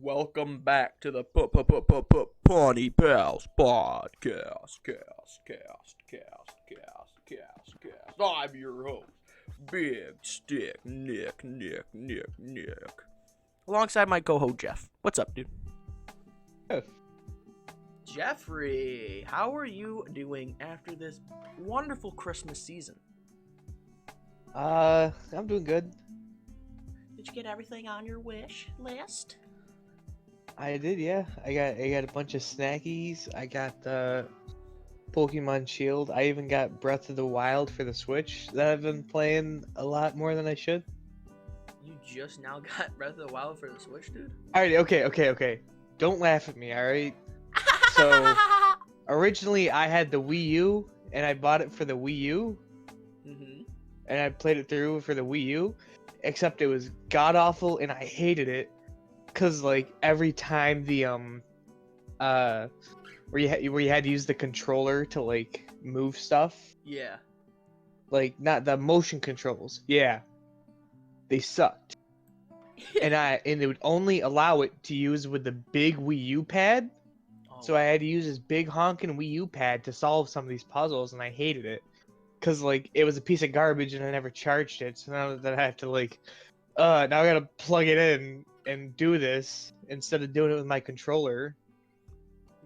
Welcome back to the PunnyPalz podcast. I'm your host, BigStickNic. Alongside my co-host Jeff. What's up, dude? Yes. Jeffrey, how are you doing after this wonderful Christmas season? I'm doing good. Did you get everything on your wish list? I did, yeah. I got a bunch of snackies. I got Pokemon Shield. I even got Breath of the Wild for the Switch that I've been playing a lot more than I should. You just now got Breath of the Wild for the Switch, dude? Alright, okay. Don't laugh at me, alright? So, originally I had the Wii U, and I bought it for the Wii U, and I played it through for the Wii U, except it was god-awful, and I hated it. Cause like every time the where you had to use the controller to like move stuff, Yeah. like not the motion controls, yeah, they sucked. and it would only allow it to use with the big Wii U pad, so I had to use this big honking Wii U pad to solve some of these puzzles, and I hated it, cause like it was a piece of garbage and I never charged it, so now that I have to like, now I gotta plug it in and do this instead of doing it with my controller.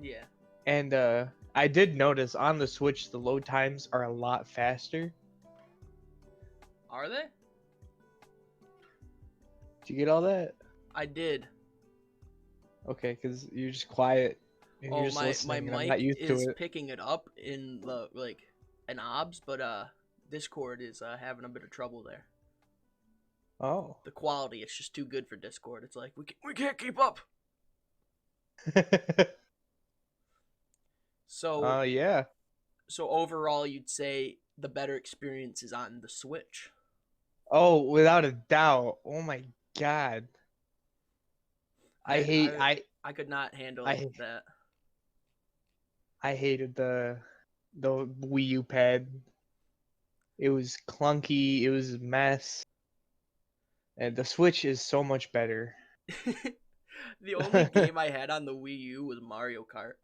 Yeah. And I did notice on the Switch the load times are a lot faster. Are they? Did you get all that? I did. Okay, because you're just quiet and you're just my listening, and I'm mic not used to is it. picking it up in the an obs, but Discord is having a bit of trouble there. Oh. The quality, it's just too good for Discord. It's like we can't keep up. So Yeah. So overall, you'd say the better experience is on the Switch. Oh, without a doubt. Oh my god. I could not handle that. I hated the Wii U pad. It was clunky, it was a mess. And the Switch is so much better. The only game I had on the Wii U was Mario Kart.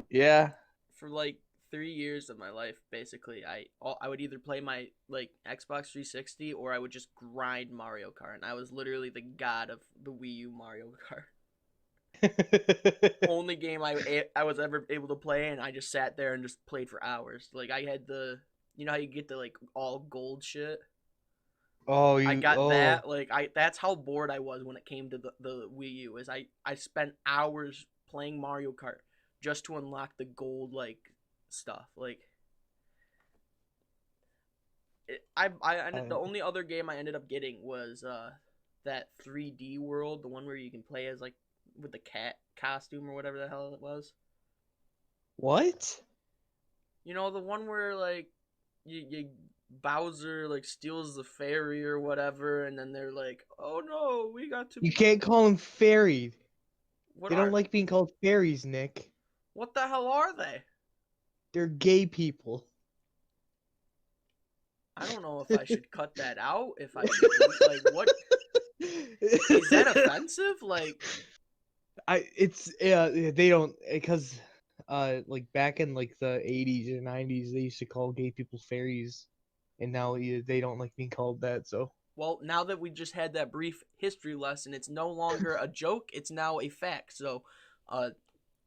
Yeah. For like 3 years of my life, basically, I would either play my like Xbox 360 or I would just grind Mario Kart, and I was literally the god of the Wii U Mario Kart. Only game I was ever able to play, and I just sat there and just played for hours. Like I had you know how you get the like all gold shit. Oh, I got that. Like that's how bored I was when it came to the Wii U. Is I spent hours playing Mario Kart just to unlock the gold like stuff. Like the only other game I ended up getting was that 3D World, the one where you can play as like with the cat costume or whatever the hell it was. What? You know, the one where like you Bowser like steals the fairy or whatever, and then they're like, "Oh no, we got to." You can't call them fairies. What They are? don't like being called fairies, Nick. What the hell are they? They're gay people. I don't know if I should cut that out. If I should, like, what is that offensive? Like, they don't, because like back in like the 80s or 90s they used to call gay people fairies, and now they don't like being called that. So well, now that we just had that brief history lesson, it's no longer a joke. It's now a fact. So,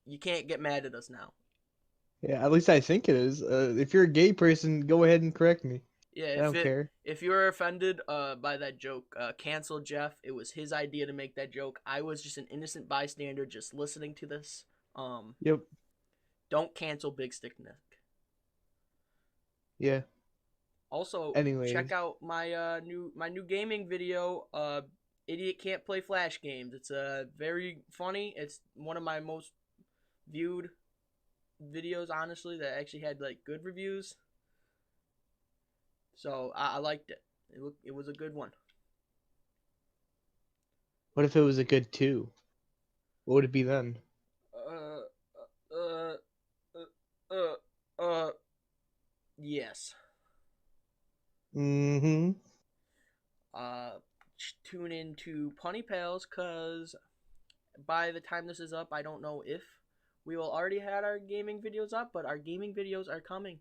you can't get mad at us now. yeah, at least I think it is. If you're a gay person, go ahead and correct me. Yeah, I don't care. If you were offended by that joke, cancel Jeff. It was his idea to make that joke. I was just an innocent bystander just listening to this. Yep. Don't cancel BigStickNic. Yeah. Also, Anyways, check out my new gaming video. Idiot can't play flash games. It's very funny. It's one of my most viewed videos, honestly, that actually had like good reviews. So I liked it. It was a good one. what if it was a good 2? What would it be then? Uh, uh, uh, yes. Mm-hmm. tune into PunnyPalz, because by the time this is up, I don't know if we will already had our gaming videos up, but our gaming videos are coming.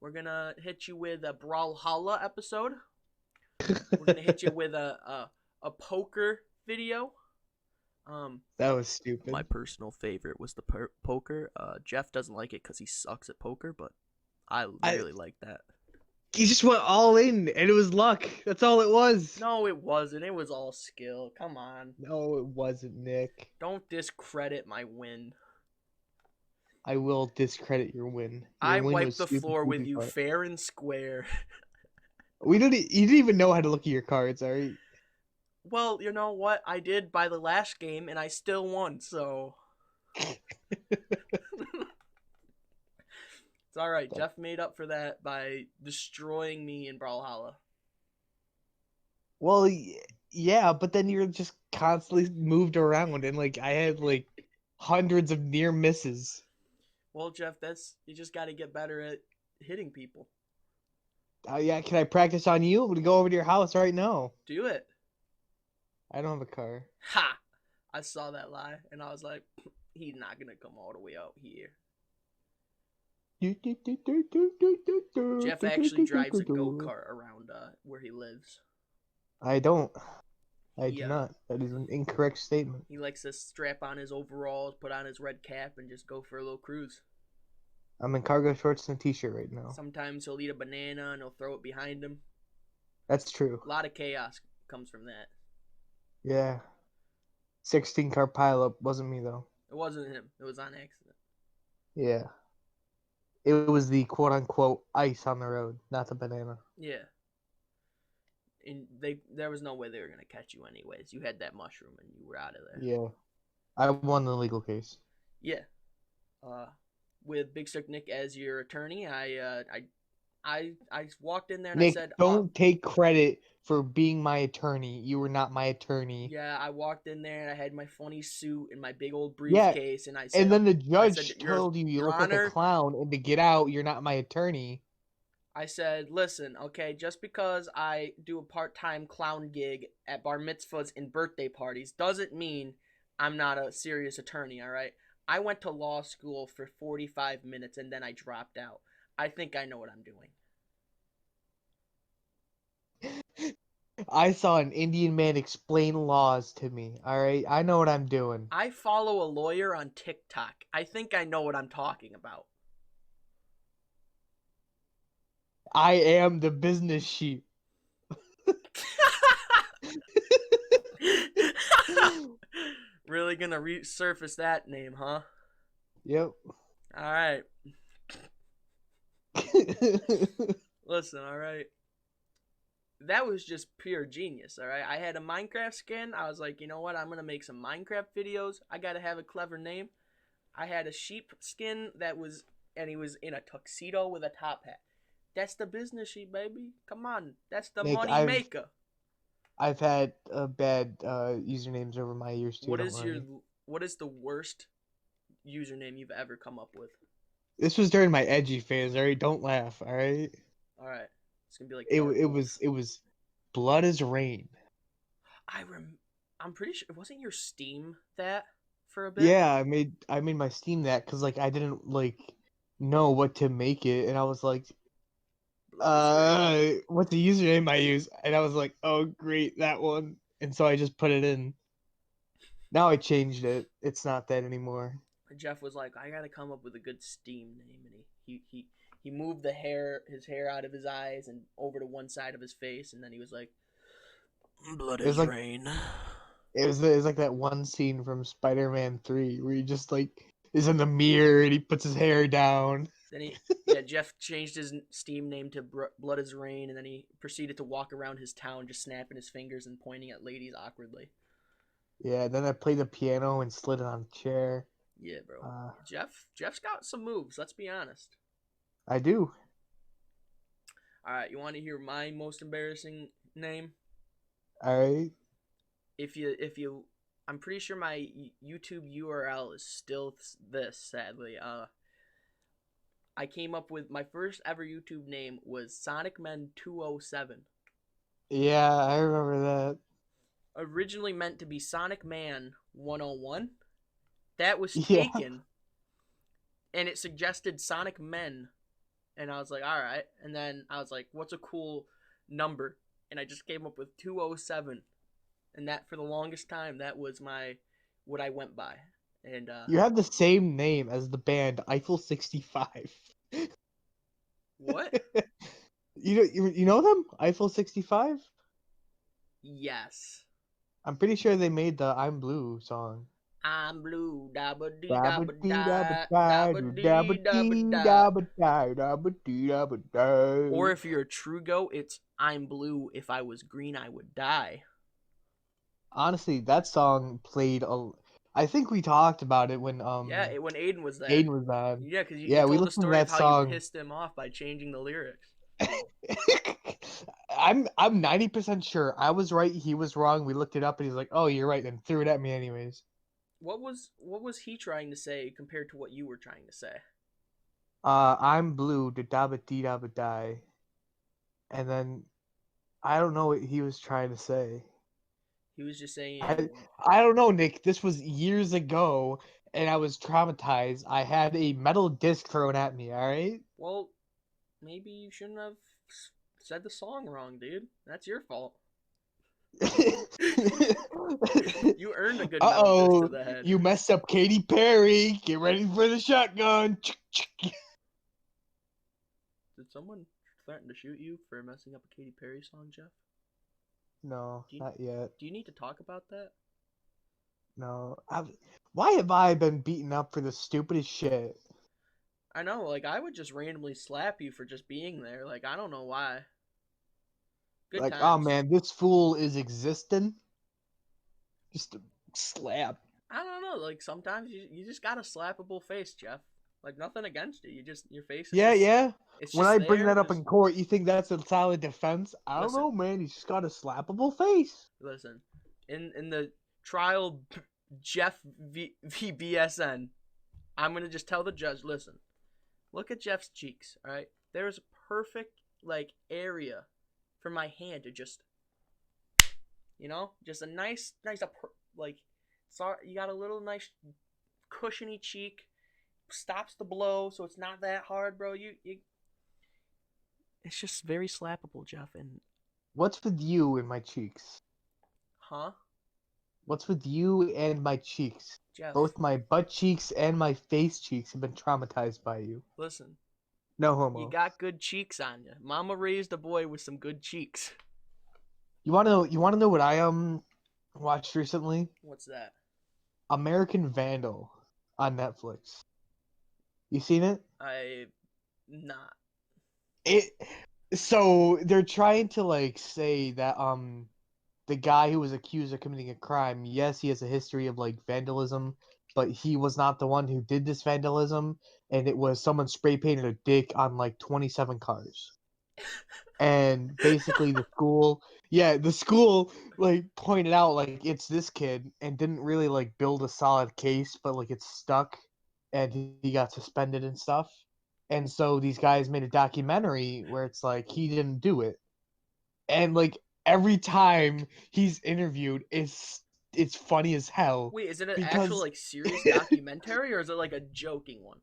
We're gonna hit you with a Brawlhalla episode. We're gonna hit you with a poker video. That was stupid. My personal favorite was the poker. Jeff doesn't like it because he sucks at poker, but I really like that. He just went all in, and it was luck. That's all it was. No, it wasn't. It was all skill. Come on. No, it wasn't, Nick. Don't discredit my win. I will discredit your win. I wiped the floor with you part. fair and square. You didn't even know how to look at your cards, alright? Well, you know what? I did by the last game, and I still won, so... It's alright. Jeff made up for that by destroying me in Brawlhalla. Well, yeah, but then you're just constantly moved around, and, like, I had, like, hundreds of near misses. Well, Jeff, you just gotta get better at hitting people. Yeah, can I practice on you? I'm gonna go over to your house right now. Do it. I don't have a car. Ha! I saw that lie, and I was like, he's not gonna come all the way out here. Jeff actually drives a go-kart around where he lives. I don't. I do not. That is an incorrect statement. He likes to strap on his overalls, put on his red cap, and just go for a little cruise. I'm in cargo shorts and a t-shirt right now. Sometimes he'll eat a banana and he'll throw it behind him. That's true. A lot of chaos comes from that. Yeah. 16-car pileup. Wasn't me, though. It wasn't him. It was on accident. Yeah. It was the quote-unquote ice on the road, not the banana. Yeah. And there was no way they were going to catch you anyways. You had that mushroom and you were out of there. Yeah. I won the legal case. Yeah. With BigStickNic as your attorney, I walked in there and Nick, I said, don't take credit for being my attorney. You were not my attorney. Yeah, I walked in there and I had my funny suit and my big old briefcase, and I said, and then the judge told you look like a clown and to get out, you're not my attorney. I said, listen, okay, just because I do a part-time clown gig at bar mitzvahs and birthday parties doesn't mean I'm not a serious attorney, all right? I went to law school for 45 minutes and then I dropped out. I think I know what I'm doing. I saw an Indian man explain laws to me, alright? I know what I'm doing. I follow a lawyer on TikTok. I think I know what I'm talking about. I am the business sheep. Really gonna resurface that name, huh? Yep. Alright. Listen, alright. That was just pure genius, alright? I had a Minecraft skin. I was like, you know what? I'm gonna make some Minecraft videos. I gotta have a clever name. I had a sheep skin and he was in a tuxedo with a top hat. That's the business sheep, baby. Come on. That's the Nick, money maker. I've had bad usernames over my years too. What is the worst username you've ever come up with? This was during my edgy phase, alright? Don't laugh, alright? Alright. It's gonna be like it was Blood is Rain. I'm pretty sure it wasn't your Steam that for a bit. Yeah, I made my Steam that because like I didn't like know what to make it, and I was like, what's the username I use? And I was like, oh great, that one. And so I just put it in. Now I changed it. It's not that anymore. Jeff was like, I gotta come up with a good Steam name, and he moved his hair out of his eyes and over to one side of his face, and then he was like, Blood is Rain. It was like that one scene from Spider-Man 3 where he just like is in the mirror and he puts his hair down. Then Jeff changed his Steam name to Blood is Rain, and then he proceeded to walk around his town just snapping his fingers and pointing at ladies awkwardly. Yeah, then I played the piano and slid it on a chair. Yeah, bro. Jeff's got some moves, let's be honest. I do. Alright, you want to hear my most embarrassing name? Alright. If you I'm pretty sure my YouTube URL is still this, sadly. I came up with my first ever YouTube name was SonicMen207. Yeah, I remember that. originally meant to be Sonic Man 101. That was Yeah. taken, and it suggested Sonic Men, and I was like, all right. And then I was like, what's a cool number? And I just came up with 207, and that for the longest time that was my what I went by. And You have the same name as the band Eiffel 65. what? You know them? Eiffel 65? Yes. I'm pretty sure they made the I'm Blue song. I'm blue, dabba dee Dabba dabba dee dabba da, da, dabba dabba dee dabba dee da. dabba da, dabba dee dabba da. Or if you're a true goat, it's I'm blue. If I was green, I would die. Honestly, that song played a. I think we talked about it when Yeah, when Aiden was there. Aiden was on. Yeah, because you Yeah, we told the listened to story of that how you song. pissed him off by changing the lyrics. I'm 90% sure I was right, he was wrong. We looked it up and he's like, "Oh, you're right," and threw it at me anyways. What was he trying to say compared to what you were trying to say? I'm blue, da dabba dee dabba die. And then I don't know what he was trying to say. He was just I saying, I don't know, Nick. This was years ago, and I was traumatized. I had a metal disc thrown at me. All right. well, maybe you shouldn't have said the song wrong, dude. That's your fault. You earned a good metal disc to Uh-oh, the head. you messed up Katy Perry. Get ready for the shotgun. Did someone threaten to shoot you for messing up a Katy Perry song, Jeff? No, Do you, not yet. do you need to talk about that? No. Why have I been beaten up for the stupidest shit? I know, like, I would just randomly slap you for just being there. Like, I don't know why. Good Like, oh times. man, this fool is existing. Just a slap. I don't know. Like, sometimes you just got a slappable face, Jeff. Like, nothing against you. Your face is Yeah, just, yeah. it's When just I bring there. that up Just in court, you think that's a solid defense? I don't listen, know, man. He's just got a slappable face. listen. In the trial, Jeff v BSN, I'm gonna just tell the judge, listen, look at Jeff's cheeks. All right, there's a perfect like area for my hand to just, just a nice like, sorry, you got a little nice cushiony cheek, stops the blow, so it's not that hard, bro. It's just very slappable, Jeff. And What's with you and my cheeks? huh, What's with you and my cheeks? Jeff? Both my butt cheeks and my face cheeks have been traumatized by you. Listen, No you homo. got good cheeks on you. Mama raised a boy with some good cheeks. You wanna know what I watched recently? What's that? American Vandal on Netflix. You seen it? I not. It so they're trying to like say that the guy who was accused of committing a crime, yes, he has a history of like vandalism, but he was not the one who did this vandalism, and it was someone spray painted a dick on like 27 cars. And basically the school like pointed out like it's this kid and didn't really like build a solid case, but like it's stuck and he got suspended and stuff. And so these guys made a documentary where it's like he didn't do it. And like every time he's interviewed it's funny as hell Wait, is it an actual because like serious documentary or is it like a joking one?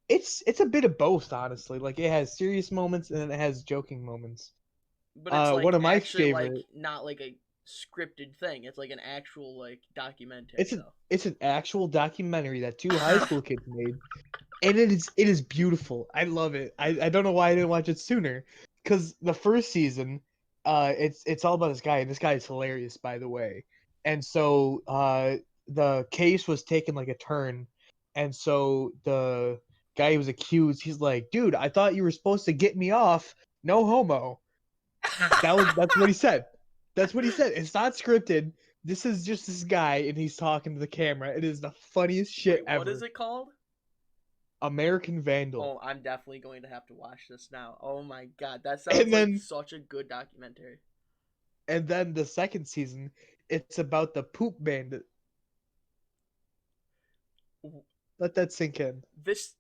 it's a bit of both, honestly. Like it has serious moments and then it has joking moments. But it's One like of my actually like favorite not like a scripted thing. It's like an actual like documentary it's though. it's an actual documentary that two high school kids made, and it is beautiful. I love it. I don't know why I didn't watch it sooner, because the first season, it's all about this guy, and this guy is hilarious, by the way. And so the case was taking like a turn, and so the guy who was accused, he's like, "Dude, I thought you were supposed to get me off. No homo." That's what he said. That's what he said. It's not scripted. This is just this guy, and he's talking to the camera. It is the funniest shit Wait, what is ever. it called? American Vandal. Oh, I'm definitely going to have to watch this now. Oh my god, that sounds And like then such a good documentary. the second season, it's about the poop bandit. Let that sink in. This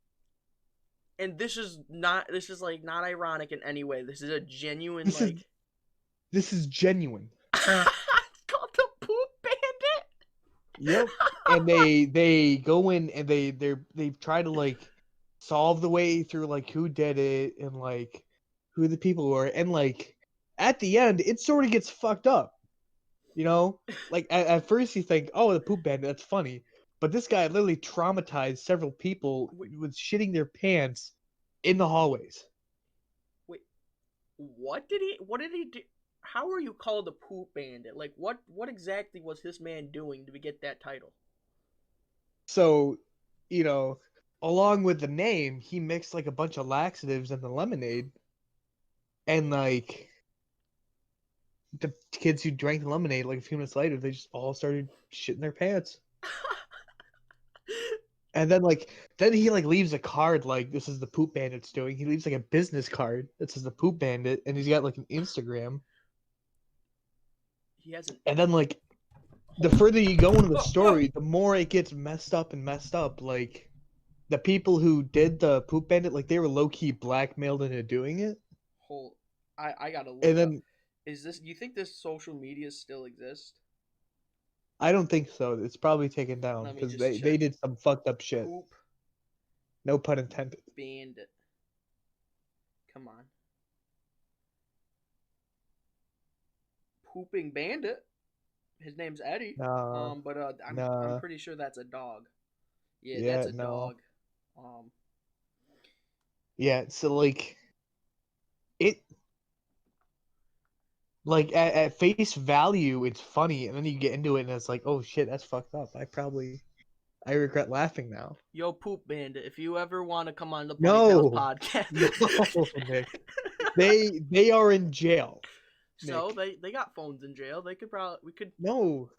this is like not ironic in any way. This is a genuine This is like this is genuine. Yep. And they go in and they try to like solve the way through like who did it and like who the people were, and like at the end it sort of gets fucked up. You know? Like at first you think, oh, the poop bandit, that's funny. But this guy literally traumatized several people Wait, with shitting their pants in the hallways. wait, what did he? What did he do? How are you called a poop bandit? Like, what exactly was this man doing to get that title? So, you know, along with the name, he mixed like a bunch of laxatives in the lemonade, and like the kids who drank the lemonade, like a few minutes later, they just all started shitting their pants. And then he like leaves a card like this is the poop bandit's doing. He leaves like a business card that says the poop bandit, and he's got like an Instagram. He hasn't. And then like the further you go into the Oh. story, the more it gets messed up and messed up. Like the people who did the poop bandit, like they were low key blackmailed into doing it. Hold. I gotta And look up. then Is this? You think this social media still exists? I don't think so. It's probably taken down Let me because just they check. did some fucked up shit. Poop No pun intended. bandit. Come on. Pooping bandit. His name's Eddie. Nah, But I'm nah, pretty sure that's a dog. Yeah, that's yeah, a no, dog. Um, yeah. So like it, like at face value, it's funny, and then you get into it, and it's like, oh shit, that's fucked up. I regret laughing now. yo, poop bandit. If you ever want to come on the PunnyPalz No, podcast, no, Nick. They are in jail, so Nick. they got phones in jail. They could probably we could. No,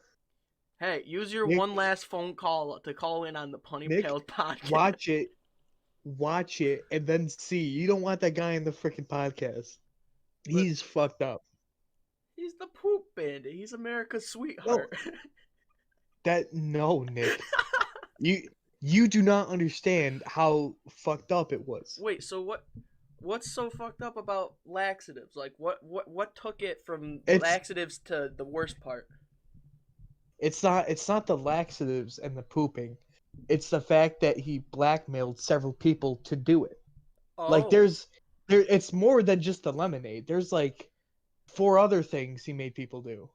Hey, use your Nick, one last phone call to call in on the Nick, PunnyPalz podcast. watch it, and then see. You don't want that guy in the freaking podcast. But He's fucked up. he's the poop bandit. He's America's No, sweetheart. no, Nick. You you do not understand how fucked up it was. Wait, so what? What's so fucked up about laxatives? Like, what took it from It's laxatives to the worst part? it's not the laxatives and the pooping. It's the fact that he blackmailed several people to do it. Like Oh, there it's more than just the lemonade. There's like four other things he made people do.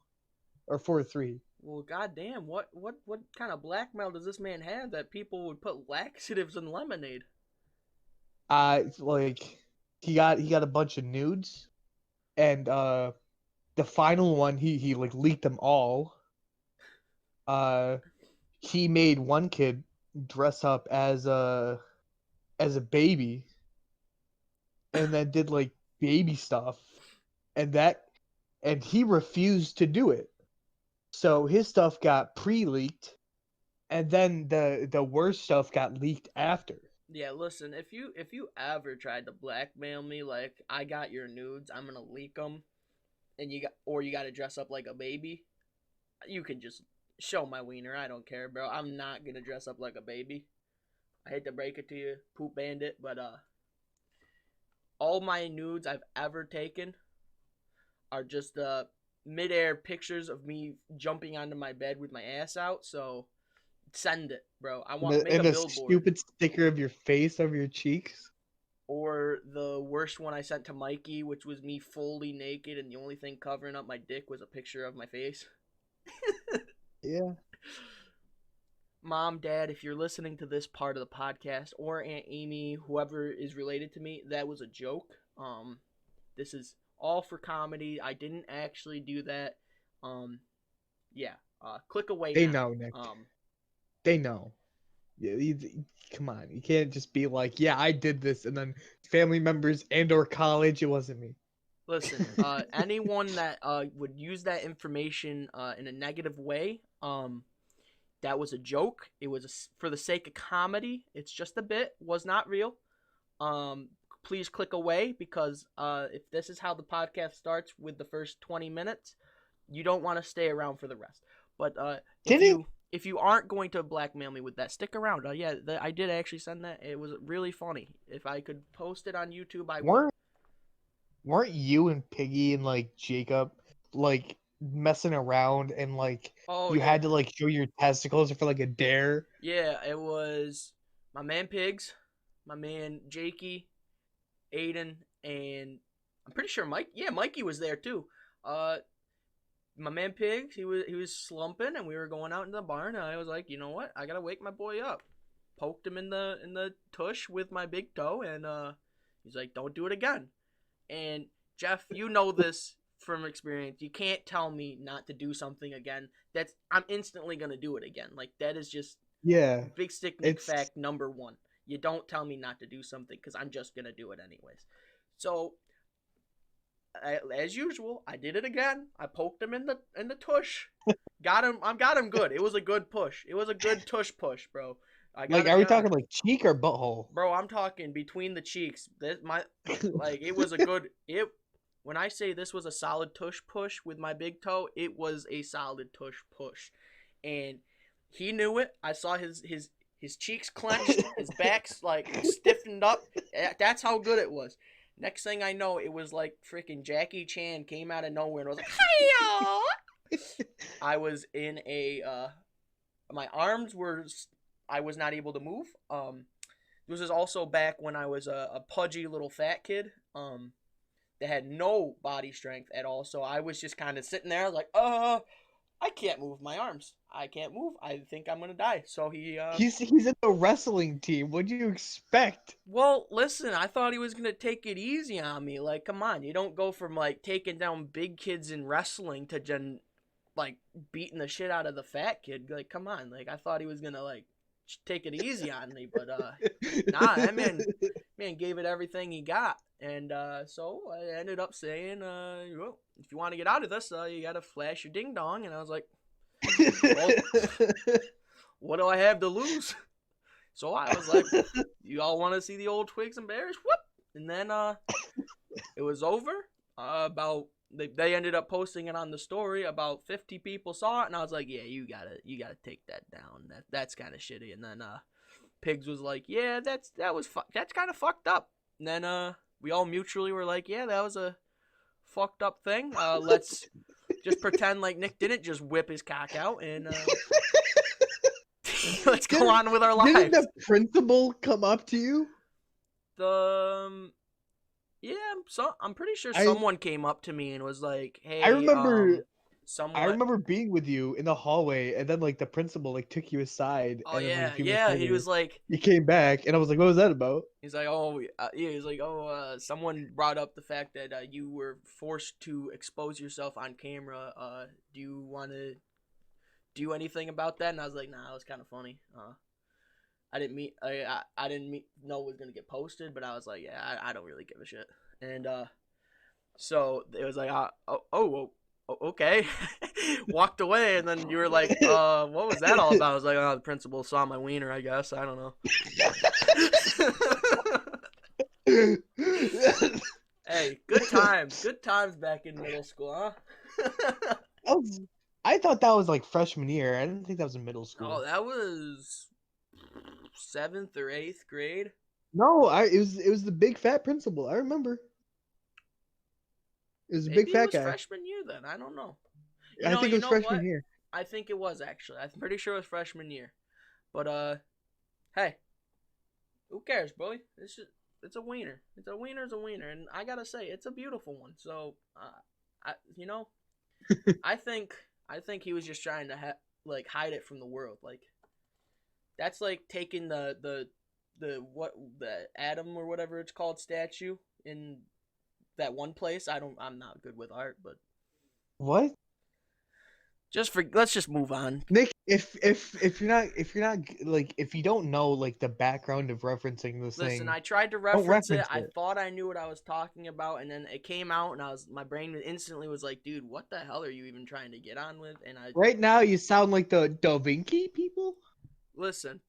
Or four or three. well, goddamn, what kind of blackmail does this man have that people would put laxatives in lemonade? It's like he got a bunch of nudes, and the final one he like leaked them all. Uh he made one kid dress up as a baby, and then did like baby stuff, and that and he refused to do it. So his stuff got pre-leaked, and then the worst stuff got leaked after. Yeah, listen, if you ever tried to blackmail me, like I got your nudes, I'm gonna leak them, and you got to dress up like a baby, you can just show my wiener. I don't care, bro. I'm not gonna dress up like a baby. I hate to break it to you, poop bandit, but all my nudes I've ever taken are just midair pictures of me jumping onto my bed with my ass out. So send it, bro. I want make a And the billboard. stupid sticker of your face over your cheeks. Or the worst one I sent to Mikey, which was me fully naked, and the only thing covering up my dick was a picture of my face. Yeah. Mom, Dad, if you're listening to this part of the podcast, or Aunt Amy, whoever is related to me, that was a joke. This is all for comedy. I didn't actually do that. Um, yeah. Click away They now. know, Nick. They know. Yeah, come on. You can't just be like, yeah, I did this, and then family members and or college, it wasn't me. Listen, anyone that would use that information in a negative way, that was a joke. It was for the sake of comedy. It's just a bit. Was not real. Um, Please click away because if this is how the podcast starts with the first 20 minutes, you don't want to stay around for the rest. But Did it? if you aren't going to blackmail me with that, stick around. Yeah, I did actually send that. It was really funny. If I could post it on YouTube, I would. Weren't you and Piggy and like Jacob like messing around and like Oh you yeah, had to like show your testicles for like a dare? yeah. It was my man Pigs, my man Jakey, Aiden, and I'm pretty sure Mike. Yeah, Mikey was there too. Uh, my man Pigs, he was slumping, and we were going out in the barn. And I was like, you know what? I gotta wake my boy up. Poked him in the tush with my big toe, and he's like, don't do it again. And Jeff, you know this from experience. You can't tell me not to do something again. I'm instantly gonna do it again. Like that is just Yeah, Big Stick Nick it's fact number one. You don't tell me not to do something because I'm just gonna do it anyways. So, as usual, I did it again. I poked him in the tush. Got him. I got him good. It was a good push. It was a good tush push, bro. I like, gotta are be we honest. talking like cheek or butthole? Bro, I'm talking between the cheeks. It was a good when I say this was a solid tush push with my big toe, it was a solid tush push. And he knew it. I saw his cheeks clenched, his back's like stiffened up. That's how good it was. Next thing I know, it was like freaking Jackie Chan came out of nowhere and was like, "Hiya!" I was in my arms were I was not able to move. This is also back when I was a pudgy little fat kid. That had no body strength at all. So I was just kind of sitting there like, I can't move my arms. I can't move. I think I'm gonna die. So He's in the wrestling team. What do you expect? well, listen, I thought he was gonna take it easy on me. Like, come on, you don't go from like taking down big kids in wrestling to just like beating the shit out of the fat kid. Like, come on. Like, I thought he was gonna like take it easy on me, but nah, that man gave it everything he got. And so I ended up saying, well, if you want to get out of this, you got to flash your ding dong. And I was like, well, what do I have to lose? So I was like, you all want to see the old Twigs and Bears? Whoop! And then it was over. They ended up posting it on the story. About 50 people saw it, and I was like, yeah, you gotta take that down. That's kind of shitty. And then Pigs was like, yeah, that's kind of fucked up. And then we all mutually were like, yeah, that was a fucked up thing. Let's just pretend like Nick didn't just whip his cock out and let's go on with our lives. Didn't the principal come up to you? Yeah, I'm pretty sure someone came up to me and was like, hey, I remember being with you in the hallway, and then like the principal like took you aside. Oh and then, yeah, like, a few yeah. minutes later, He was like, he came back, and I was like, what was that about? he's like, oh, yeah. He's like, oh, someone brought up the fact that you were forced to expose yourself on camera. Do you want to do anything about that? And I was like, nah, it was kind of funny. I didn't know it was gonna get posted, but I was like, yeah, I don't really give a shit. And so it was like, okay. Walked away, and then you were like, what was that all about? I was like, oh, the principal saw my wiener, I guess. I don't know. Hey, good times back in middle school, huh? I thought that was like freshman year. I didn't think that was in middle school. Oh, that was 7th or 8th grade. No, it was the big fat principal. I remember. It was a big fat guy. Freshman year then. I don't know. I think it was freshman year. I think it was actually. I'm pretty sure it was freshman year. But hey, who cares, bro? It's a wiener. It's a wiener, and I gotta say, it's a beautiful one. So, I think he was just trying to hide it from the world. Like, that's like taking the Adam or whatever it's called statue in that one place. I'm not good with art, but what? Let's just move on. Nick, if you're not like, if you don't know like the background of referencing this thing. Listen, I tried to reference it. I thought I knew what I was talking about, and then it came out, and my brain instantly was like, dude, what the hell are you even trying to get on with? And right now you sound like the Da Vinci people. Listen,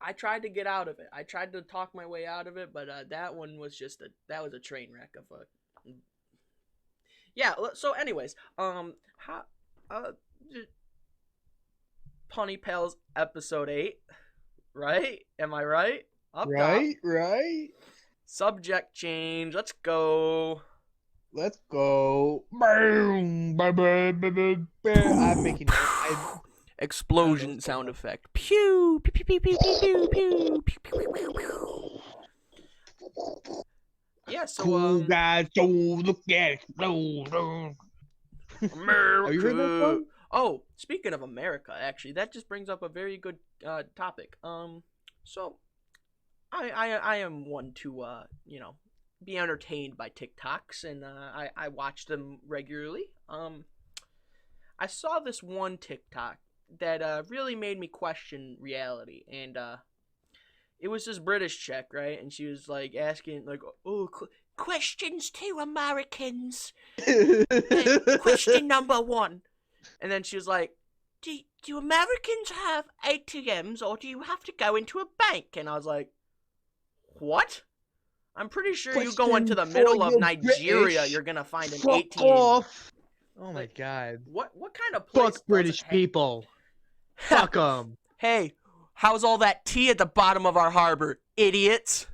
I tried to get out of it. I tried to talk my way out of it, but that one was that was a train wreck of a. Yeah. So, anyways, PunnyPalz episode 8, right? Am I right? Right. Subject change. Let's go. Let's go. I'm making. I don't know Explosion what's going sound on. effect. Pew pew pew pew pew pew pew pew pew pew pew pew. Yeah. So Cool guys, so look at it explode. Have you heard that America. song? Oh, speaking of America, actually, that just brings up a very good topic. So I am one to be entertained by TikToks, and I watch them regularly. I saw this one TikTok that really made me question reality, and it was this British chick, right? And she was like asking like, oh, questions to Americans. Question number one. And then she was like, do Americans have ATMs or do you have to go into a bank? And I was like, what? I'm pretty sure you go into Question the for middle of you, Nigeria, British. you're gonna find an Fuck ATM. off. Oh my Like, god. what kind of place Fuck doesn't British people. have? Fuck them. Hey, how's all that tea at the bottom of our harbor, idiots?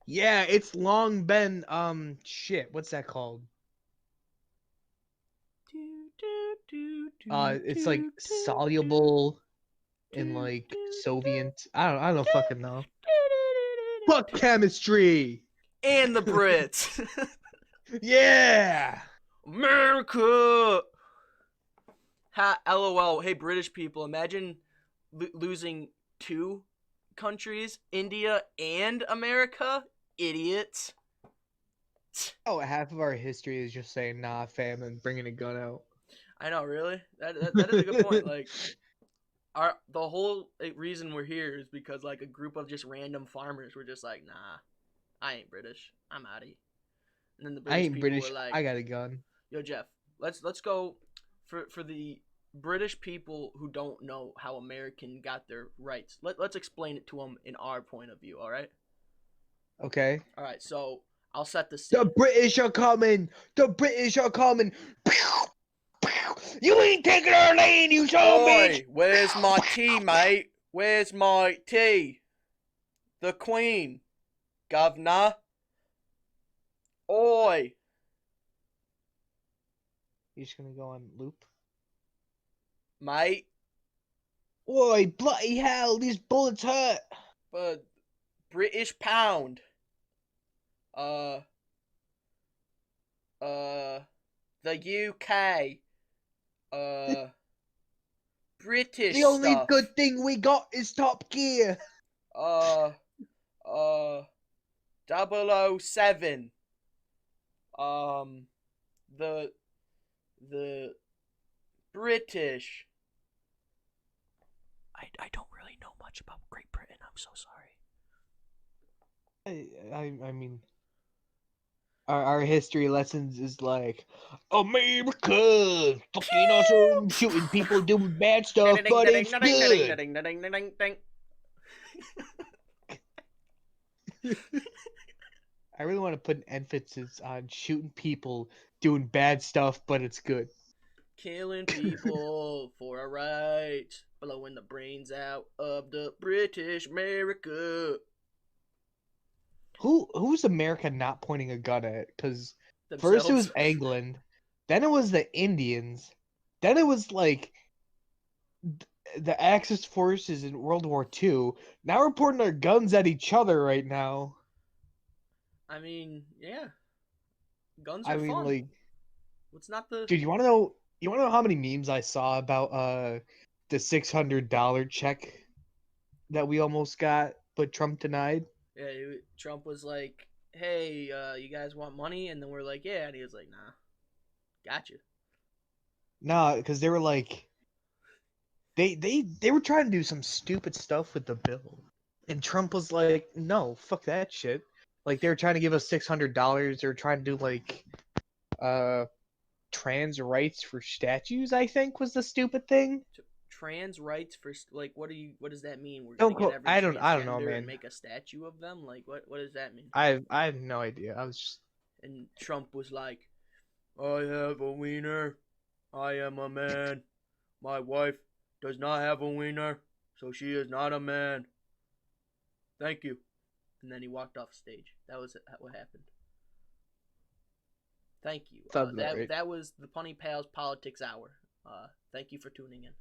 Yeah, it's long been shit. What's that called? It's like soluble in like Soviet. I don't fucking know. Fuck chemistry. And the Brits. Yeah. America. Ha, LOL. Hey, British people, imagine losing two countries, India and America. Idiots. Oh, half of our history is just saying nah, fam, and bringing a gun out. I know, really. That is a good point. Like, the whole reason we're here is because like a group of just random farmers were just like, nah, I ain't British. I'm outie. And then the I British ain't people were British. like, I got a gun. yo, Jeff, let's go for the British people who don't know how American got their rights. Let's explain it to them in our point of view. All right. Okay. All right. So I'll set the The scene. British are coming. The British are coming. You ain't taking our land, you son of a bitch. Oi, where's my tea, mate? Where's my tea? The Queen, governor. Oi. You just gonna go on loop? Mate, Oi, bloody hell, these bullets hurt. but British pound. Uh, the UK. Uh, British The only stuff. good thing we got is Top Gear. Uh, uh, 007. Um, the British. I don't really know much about Great Britain. I'm so sorry. I mean, our history lessons is like America, fucking awesome, shooting people, doing bad stuff, but it's good. I really want to put an emphasis on shooting people, doing bad stuff, but it's good. Killing people for a right, blowing the brains out of the British America Who's America not pointing a gun at? Because first it themselves. was England, then it was the Indians, then it was like the Axis forces in World War II. Now we're pointing our guns at each other right now. I mean, yeah, guns I are mean, fun. like, What's not the? dude, you want to know? You want to know how many memes I saw about the $600 check that we almost got, but Trump denied? Yeah, Trump was like, "Hey, you guys want money?" And then we're like, "Yeah," and he was like, "Nah, gotcha." Nah, because they were like, they were trying to do some stupid stuff with the bill, and Trump was like, no, fuck that shit. Like they were trying to give us $600. They were trying to do like uh trans rights for statues. I think was the stupid thing. Trans rights for like, what do you? What does that mean? We're gonna Don't get quote. every I don't know, transgender and man. make a statue of them? Like, what does that mean? I have no idea. I was just And Trump was like, "I have a wiener. I am a man. My wife does not have a wiener, so she is not a man. Thank you." And then he walked off stage. That was what happened. Thank you. Sounds about right. That was the PunnyPalz Politics Hour. Thank you for tuning in.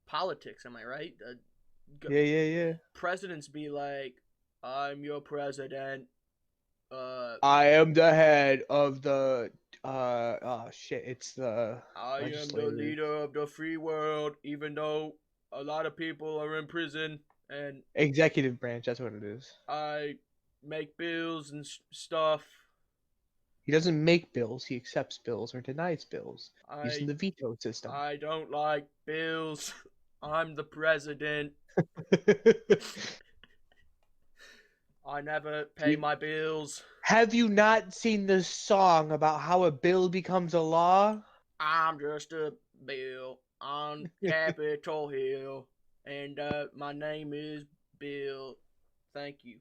Politics, am I right? Yeah. Presidents be like, I'm your president. I am the head of the oh shit, it's the I am the leader of the free world, even though a lot of people are in prison, and executive branch, that's what it is. I make bills and stuff. He doesn't make bills, he accepts bills or denies bills using the veto system. I don't like bills. I'm the president. I never pay my bills. Have you not seen the song about how a bill becomes a law? I'm just a bill on Capitol Hill, and my name is Bill. Thank you.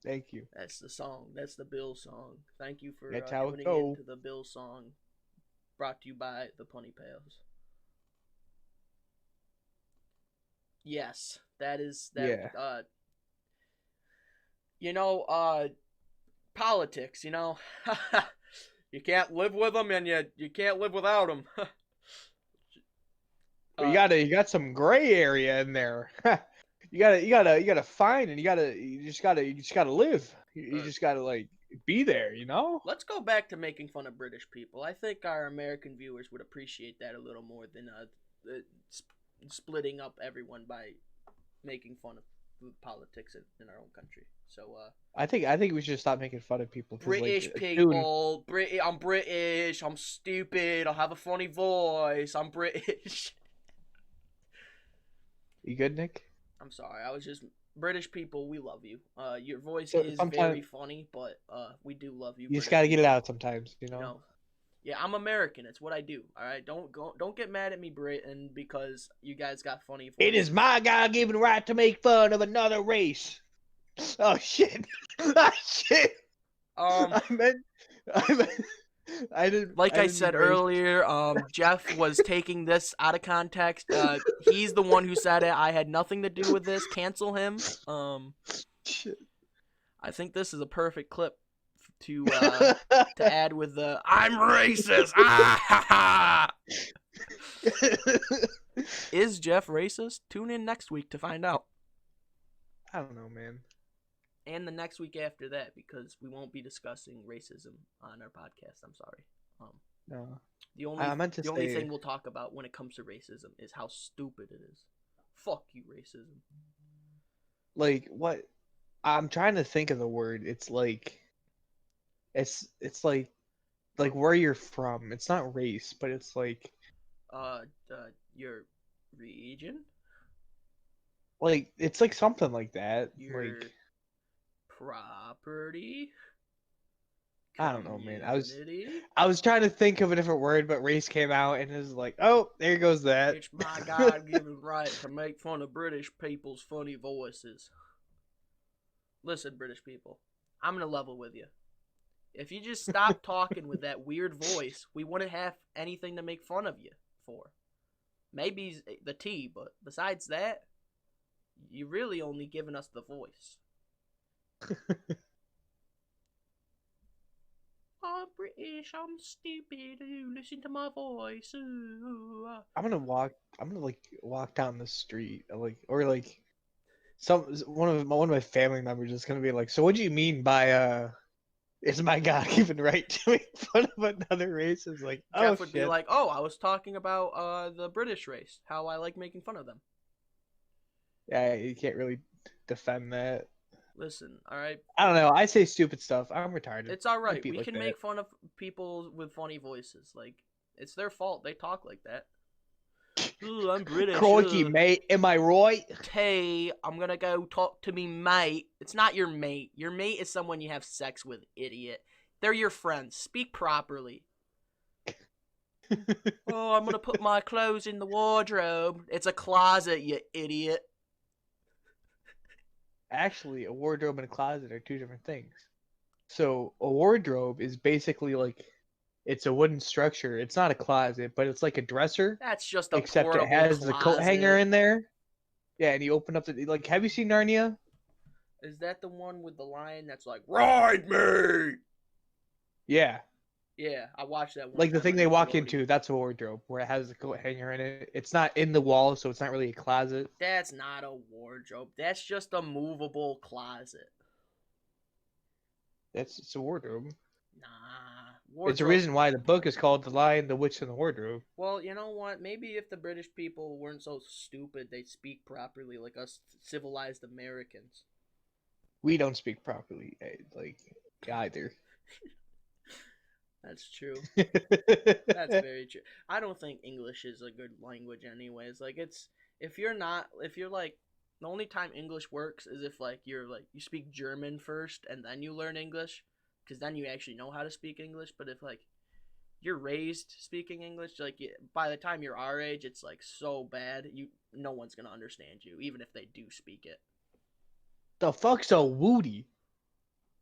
Thank you. That's the song. That's the Bill song. Thank you for tuning into the Bill song. Brought to you by the PunnyPalz. Yes, that is that. Yeah. Politics. You can't live with them, and you can't live without them. You got some gray area in there. you gotta find, and you just gotta live. You just gotta like be there. Let's go back to making fun of British people. I think our American viewers would appreciate that a little more than splitting up everyone by making fun of politics in our own country. So I think we should stop making fun of people. British people. I'm British. I'm stupid. I have a funny voice. I'm British. You good, Nick? I'm sorry. I was just British people. We love you. Your voice is very funny, but we do love you. You just gotta get it out sometimes, Yeah, I'm American. It's what I do. All right, don't get mad at me, Britain, because you guys got funny voices. It is my God-given right to make fun of another race. Oh shit! Oh shit! I didn't. Like I said earlier, Jeff was taking this out of context. He's the one who said it. I had nothing to do with this. Cancel him. Shit. I think this is a perfect clip to add with the "I'm racist." Is Jeff racist? Tune in next week to find out. I don't know, man. And the next week after that, because we won't be discussing racism on our podcast. I'm sorry. No. The only thing we'll talk about when it comes to racism is how stupid it is. Fuck you, racism. Like what? I'm trying to think of the word. It's like where you're from. It's not race, but it's like your region. Like it's like something like that. Your property. I don't know, man. I was trying to think of a different word, but race came out, and it was like, oh, there goes that. It's my God-given right to make fun of British people's funny voices. Listen, British people, I'm gonna level with you. If you just stop talking with that weird voice, we wouldn't have anything to make fun of you for. Maybe the tea, but besides that, you're really only giving us the voice. I'm British, I'm stupid, listen to my voice. I'm gonna walk down the street, one of my family members is gonna be like, so what do you mean by it's my God-given right to make fun of another race? Is like, Jeff would be like, oh, I was talking about the British race, how I like making fun of them. Yeah, you can't really defend that. Listen, all right. I don't know. I say stupid stuff. I'm retarded. It's all right. We can make fun of people with funny voices. Like, it's their fault. They talk like that. Ooh, I'm British. Crikey, mate. Am I right? Hey, I'm gonna go talk to me mate. It's not your mate. Your mate is someone you have sex with, idiot. They're your friends. Speak properly. Oh, I'm gonna put my clothes in the wardrobe. It's a closet, you idiot. Actually, a wardrobe and a closet are two different things. So a wardrobe is basically like, it's a wooden structure. It's not a closet, but it's like a dresser. That's just a except it has the coat hanger in there. Yeah, and you open up the have you seen Narnia? Is that the one with the lion that's like, ride me? Yeah. Yeah, I watched that one Like the time thing on they walk Nickelodeon. into, that's a wardrobe where it has a coat hanger in it. It's not in the wall, so it's not really a closet. That's not a wardrobe. That's just a movable closet. It's a wardrobe. Nah, It's a wardrobe. reason why the book is called The Lion, the Witch, and the Wardrobe. Well, you know what? Maybe if the British people weren't so stupid, they'd speak properly like us civilized Americans. We don't speak properly, like, either. That's true. That's very true. I don't think English is a good language, anyways. Like, it's if you're like, the only time English works is if like you speak German first and then you learn English, because then you actually know how to speak English. But if like you're raised speaking English, like by the time you're our age, it's like so bad no one's gonna understand you, even if they do speak it. The fuck's a woody?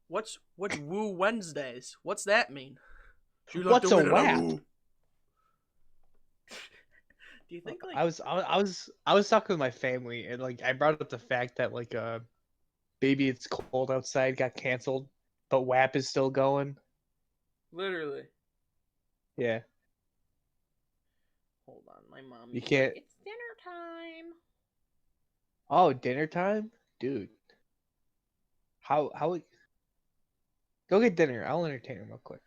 What's Woo Wednesdays? What's that mean? She like What's the a minute I wap? woo. Do you think like I was talking with my family, and like I brought up the fact that like Baby It's Cold Outside got canceled, but WAP is still going. literally? Yeah, Hold on, my mom you is like, can't. it's dinner time. Oh, dinner time, dude. How? Go get dinner. I'll entertain him real quick.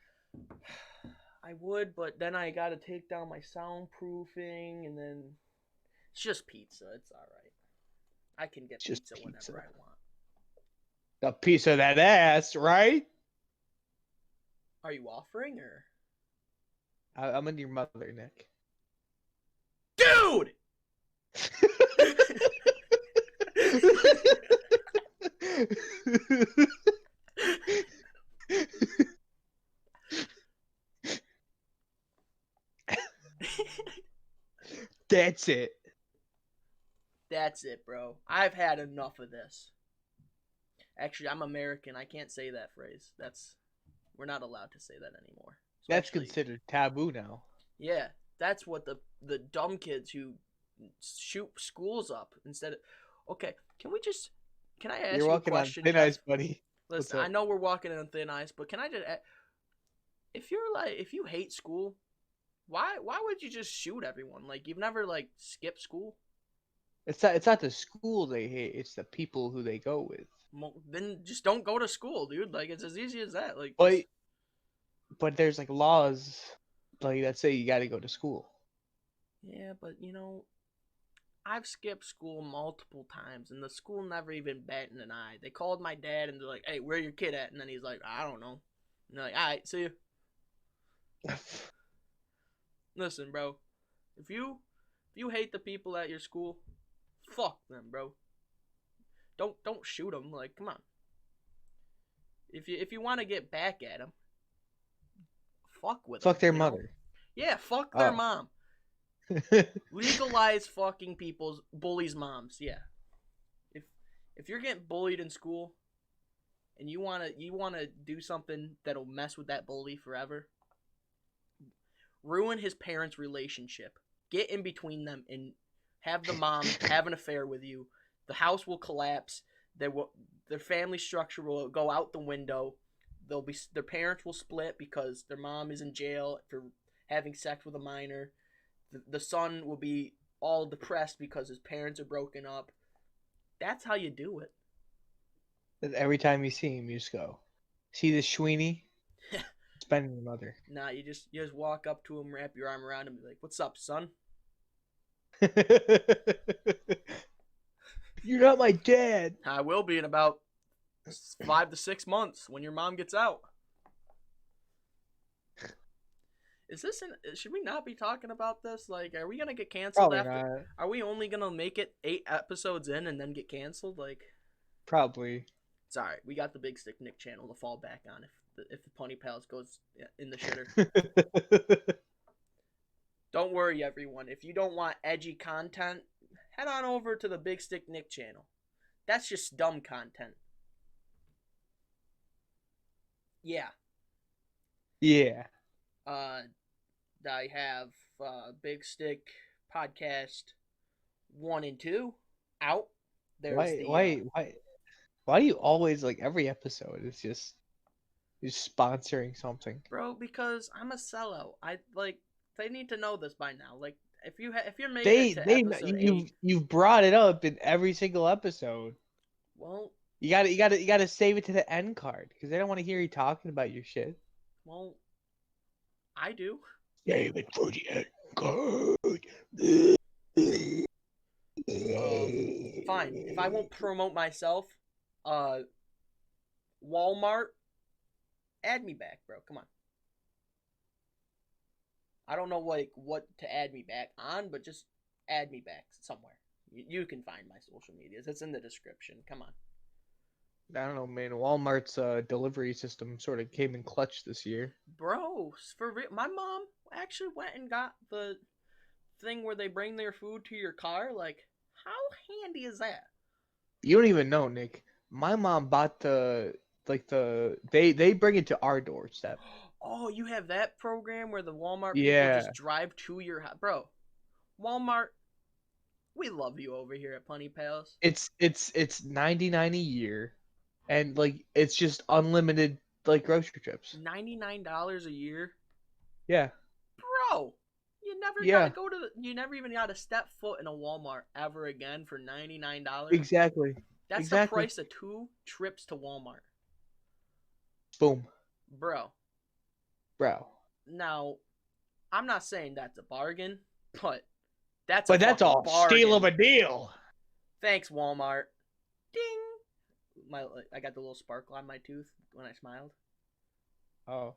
I would, but then I gotta take down my soundproofing, and then it's just pizza. It's all right. I can get It's just pizza pizza. whenever I want. A piece of that ass, right? Are you offering or? I'm in your mother, Nick. Dude! That's it. That's it, bro. I've had enough of this. Actually, I'm American. I can't say that phrase. We're not allowed to say that anymore. That's Especially, considered taboo now. yeah, that's what the dumb kids who shoot schools up instead of. Okay, can I ask You're you a walking on question, thin Jeff? ice, buddy. What's Listen, I up? know we're walking on thin ice, but can I just, if you hate school, why would you just shoot everyone? Like, you've never like skipped school? It's not the school they hate. It's the people who they go with. Then just don't go to school, dude. Like, it's as easy as that. Like, But but there's like laws like that say you got to go to school. yeah, but I've skipped school multiple times, and the school never even batted an eye. They called my dad, and they're like, "Hey, where your kid at?" And then he's like, "I don't know." And they're like, "All right, see you." Listen, bro, if you hate the people at your school, fuck them, bro. Don't shoot them. Like, come on. If you want to get back at them, fuck with them. Fuck their mother. Yeah, fuck their Oh. mom. Legalize fucking people's bullies' moms. Yeah. If you're getting bullied in school, and you wanna do something that'll mess with that bully forever, ruin his parents' relationship, get in between them, and have the mom have an affair with you. The house will collapse. Their family structure will go out the window. Their parents will split because their mom is in jail for having sex with a minor. The son will be all depressed because his parents are broken up. That's how you do it. Every time you see him, you just go, "See this Sweeney? Spending your mother." Nah, you just walk up to him, wrap your arm around him, and be like, "What's up, son?" You're not my dad. I will be in about 5 to 6 months when your mom gets out. Should we not be talking about this? Like, are we gonna get canceled Probably after? not. Are we only gonna make it 8 episodes in and then get canceled? Like, Probably. it's all right. We got the BigStickNic channel to fall back on if the PunnyPalz goes in the shitter. Don't worry, everyone. If you don't want edgy content, head on over to the BigStickNic channel. That's just dumb content. Yeah. Yeah. I have Big Stick Podcast 1 and 2 out. There's Why? Why do you always like every episode? It's just you're sponsoring something. Bro, because I'm a sellout. I like they need to know this by now. Like if you're making it They to they episode 8, you've brought it up in every single episode. well, You gotta save it to the end card because they don't want to hear you talking about your shit. well, I do. Save it for the end card. Fine. If I won't promote myself, Walmart, add me back, bro. Come on. I don't know like what to add me back on, but just add me back somewhere. You can find my social medias. It's in the description. Come on. I don't know, man. Walmart's delivery system sort of came in clutch this year. Bro, for real, my mom actually went and got the thing where they bring their food to your car. Like, how handy is that? You don't even know, Nick. My mom bought they bring it to our doorstep. Oh, you have that program where the Walmart people Yeah. just drive to your house. Bro, Walmart, we love you over here at PunnyPalz. It's $99 a year, and like it's just unlimited like grocery trips. $99 a year? Yeah. Bro, you never Yeah. gotta go to you never even gotta step foot in a Walmart ever again for $99. Exactly. That's exactly. the price of 2 trips to Walmart. Boom. Bro. Now, I'm not saying that's a bargain, but that's a steal of a deal. Thanks, Walmart. Ding. I got the little sparkle on my tooth when I smiled. Oh.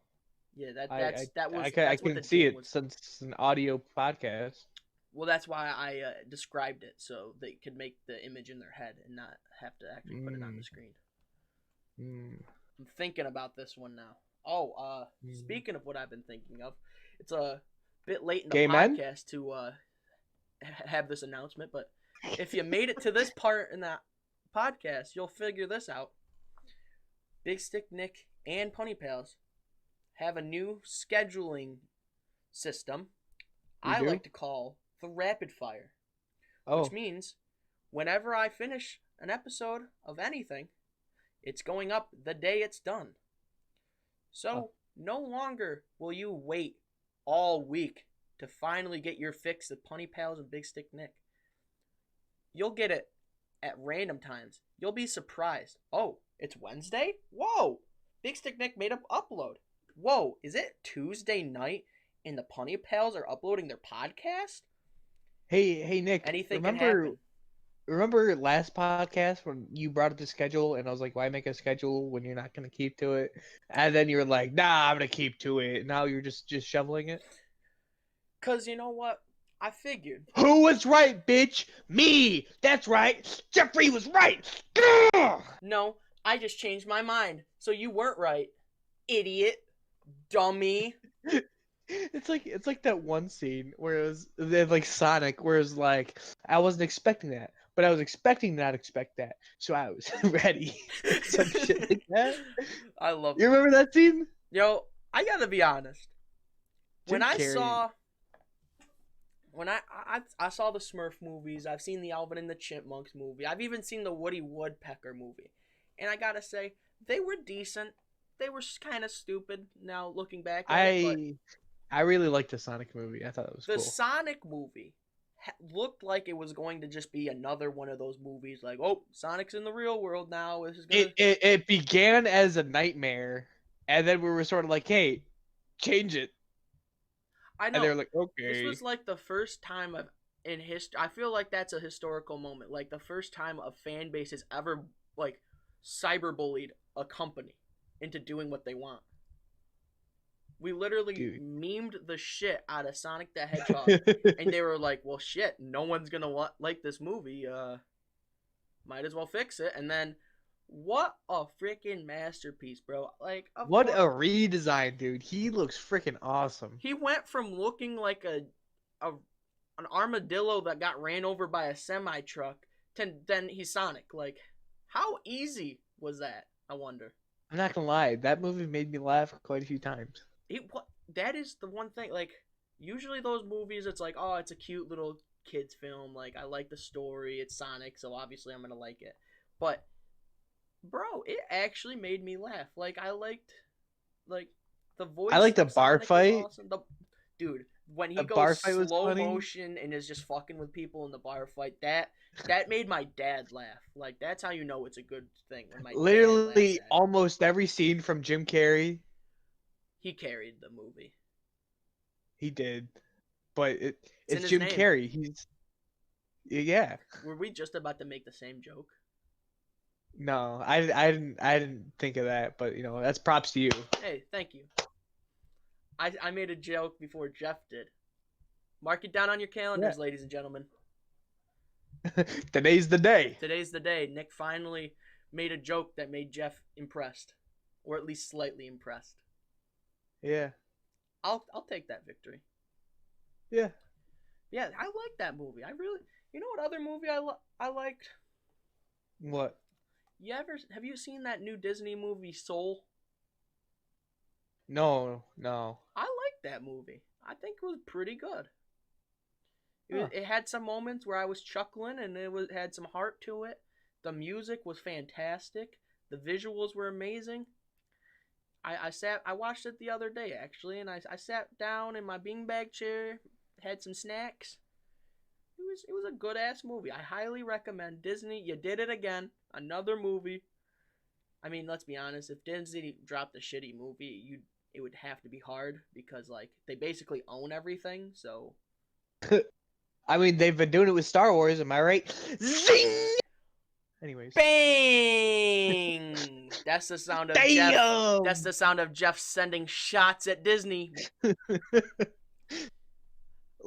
Yeah, I couldn't see it since it's an audio podcast. Well, that's why I described it so they could make the image in their head and not have to actually put it on the screen. I'm thinking about this one now. Oh, speaking of what I've been thinking of, it's a bit late in the podcast to have this announcement, but if you made it to this part in that podcast, you'll figure this out. BigStickNic and PunnyPalz have a new scheduling system I like to call the rapid fire. Which means whenever I finish an episode of anything, it's going up the day it's done. So no longer will you wait all week to finally get your fix of PunnyPalz and BigStickNic. You'll get it at random times. You'll be surprised. Oh, it's Wednesday? Whoa! BigStickNic made an upload. Whoa, is it Tuesday night and the PunnyPalz are uploading their podcast? Hey Nick, Anything can happen. Remember last podcast when you brought up the schedule and I was like, why make a schedule when you're not going to keep to it? And then you were like, nah, I'm going to keep to it. Now you're just shoveling it? Because you know what? I figured. Who was right, bitch? Me! That's right! Jeffrey was right! No, I just changed my mind. So you weren't right. Idiot. Dummy. It's like that one scene where it was like Sonic, where it's like, I wasn't expecting that, but I was expecting not expect that, so I was ready. Some shit like that. I love. You remember that scene? Yo, I gotta be honest. When I saw the Smurf movies, I've seen the Alvin and the Chipmunks movie, I've even seen the Woody Woodpecker movie, and I gotta say they were decent. They were kind of stupid now looking back at it, I really liked the Sonic movie. I thought it was cool. The Sonic movie looked like it was going to just be another one of those movies like, oh, Sonic's in the real world now. This is gonna... It began as a nightmare, and then we were sort of like, hey, change it. I know. And they're like, okay. This was like the first time in history. I feel like that's a historical moment. Like the first time a fan base has ever like cyberbullied a company into doing what they want. We literally memed the shit out of Sonic the Hedgehog, and they were like, well, shit, no one's gonna like this movie. Might as well fix it. And then, what a freaking masterpiece, bro. Like, what a redesign, dude. He looks freaking awesome. He went from looking like an armadillo that got ran over by a semi-truck to then he's Sonic. Like, how easy was that, I wonder? I'm not gonna lie, that movie made me laugh quite a few times. That is the one thing, like, usually those movies, it's like, oh, it's a cute little kid's film, like, I like the story, it's Sonic, so obviously I'm gonna like it. But bro, it actually made me laugh. Like I liked, like the I voice like the of bar Sonic was fight. awesome. Dude, when he The goes bar fight was slow funny. motion and is just fucking with people in the bar fight, that made my dad laugh. Like that's how you know it's a good thing when my dad laughs Literally at it. almost every scene from Jim Carrey, He carried the movie. he did. But It's in it's his Jim name. Carrey. He's yeah. Were we just about to make the same joke? No, I didn't think of that, but that's props to you. Hey, thank you. I made a joke before Jeff did. Mark it down on your Yeah. calendars, ladies and gentlemen. Today's the day. Today's the day. Nick finally made a joke that made Jeff impressed, or at least slightly impressed. Yeah. I'll take that victory. Yeah. Yeah, I like that movie. I really. You know what other movie I liked? What? Have you seen that new Disney movie Soul? No, no. I liked that movie. I think it was pretty good. Huh. It had some moments where I was chuckling, and had some heart to it. The music was fantastic. The visuals were amazing. I watched it the other day actually, and I sat down in my beanbag chair, had some snacks. It was a good ass movie. I highly recommend Disney. You did it again. Another movie. I mean, let's be honest. If Disney dropped a shitty movie, it would have to be hard because like they basically own everything. So I mean, they've been doing it with Star Wars, am I right? Zing! Anyways. bang! That's the sound of Jeff. Damn! That's the sound of Jeff sending shots at Disney.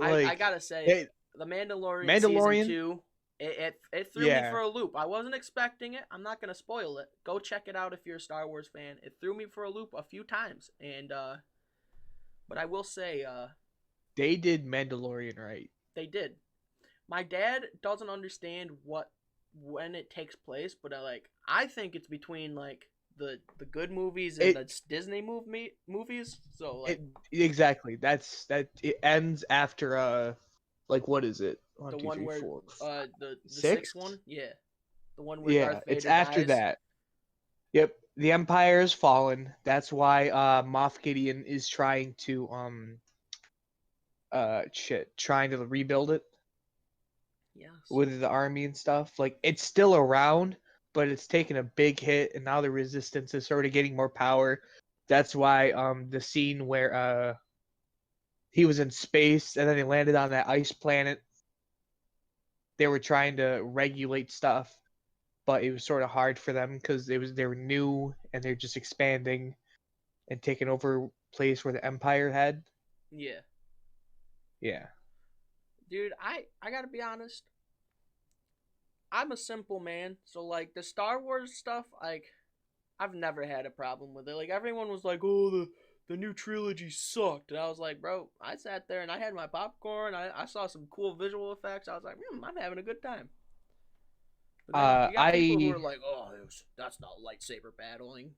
I gotta say, The Mandalorian season 2, it threw me for a loop. I wasn't expecting it. I'm not gonna spoil it. Go check it out if you're a Star Wars fan. It threw me for a loop a few times, and but I will say, they did Mandalorian right. they did. My dad doesn't understand when it takes place, but I think it's between like the good movies and the Disney movies. So like exactly. It ends after like what is it? the one where the six? sixth one, yeah, the one where Darth Vader it's after dies. that. Yep, the Empire has fallen. That's why Moff Gideon is trying to trying to rebuild it. Yes. With the army and stuff. Like it's still around, but it's taken a big hit, and now the resistance is sort of getting more power. That's why the scene where he was in space and then he landed on that ice planet, they were trying to regulate stuff, but it was sort of hard for them because they were new and they're just expanding and taking over place where the Empire had. Yeah. Yeah. Dude, I gotta be honest. I'm a simple man, so like the Star Wars stuff, like I've never had a problem with it. Like everyone was like, "Oh, the new trilogy sucked," and I was like, "Bro, I sat there and I had my popcorn. I saw some cool visual effects. I was like, I'm having a good time." But then you got people who are like, "Oh, that's not lightsaber battling."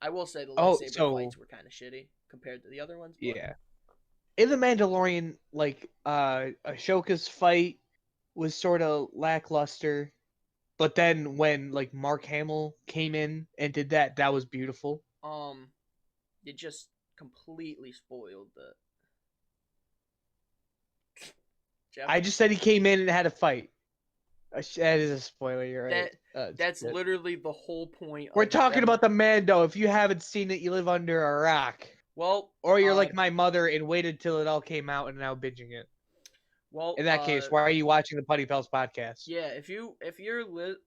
I will say the lightsaber fights were kind of shitty compared to the other ones. But... Yeah. In The Mandalorian, like Ashoka's fight was sort of lackluster, but then when like Mark Hamill came in and did that was beautiful. It just completely spoiled the. Jeff? I just said he came in and had a fight. That is a spoiler. You're right. That's literally the whole point. We're talking about the Mando. If you haven't seen it, you live under a rock. Well, or you're like my mother and waited till it all came out and now binging it. Well, in that case, why are you watching the PunnyPalz podcast? Yeah, if you're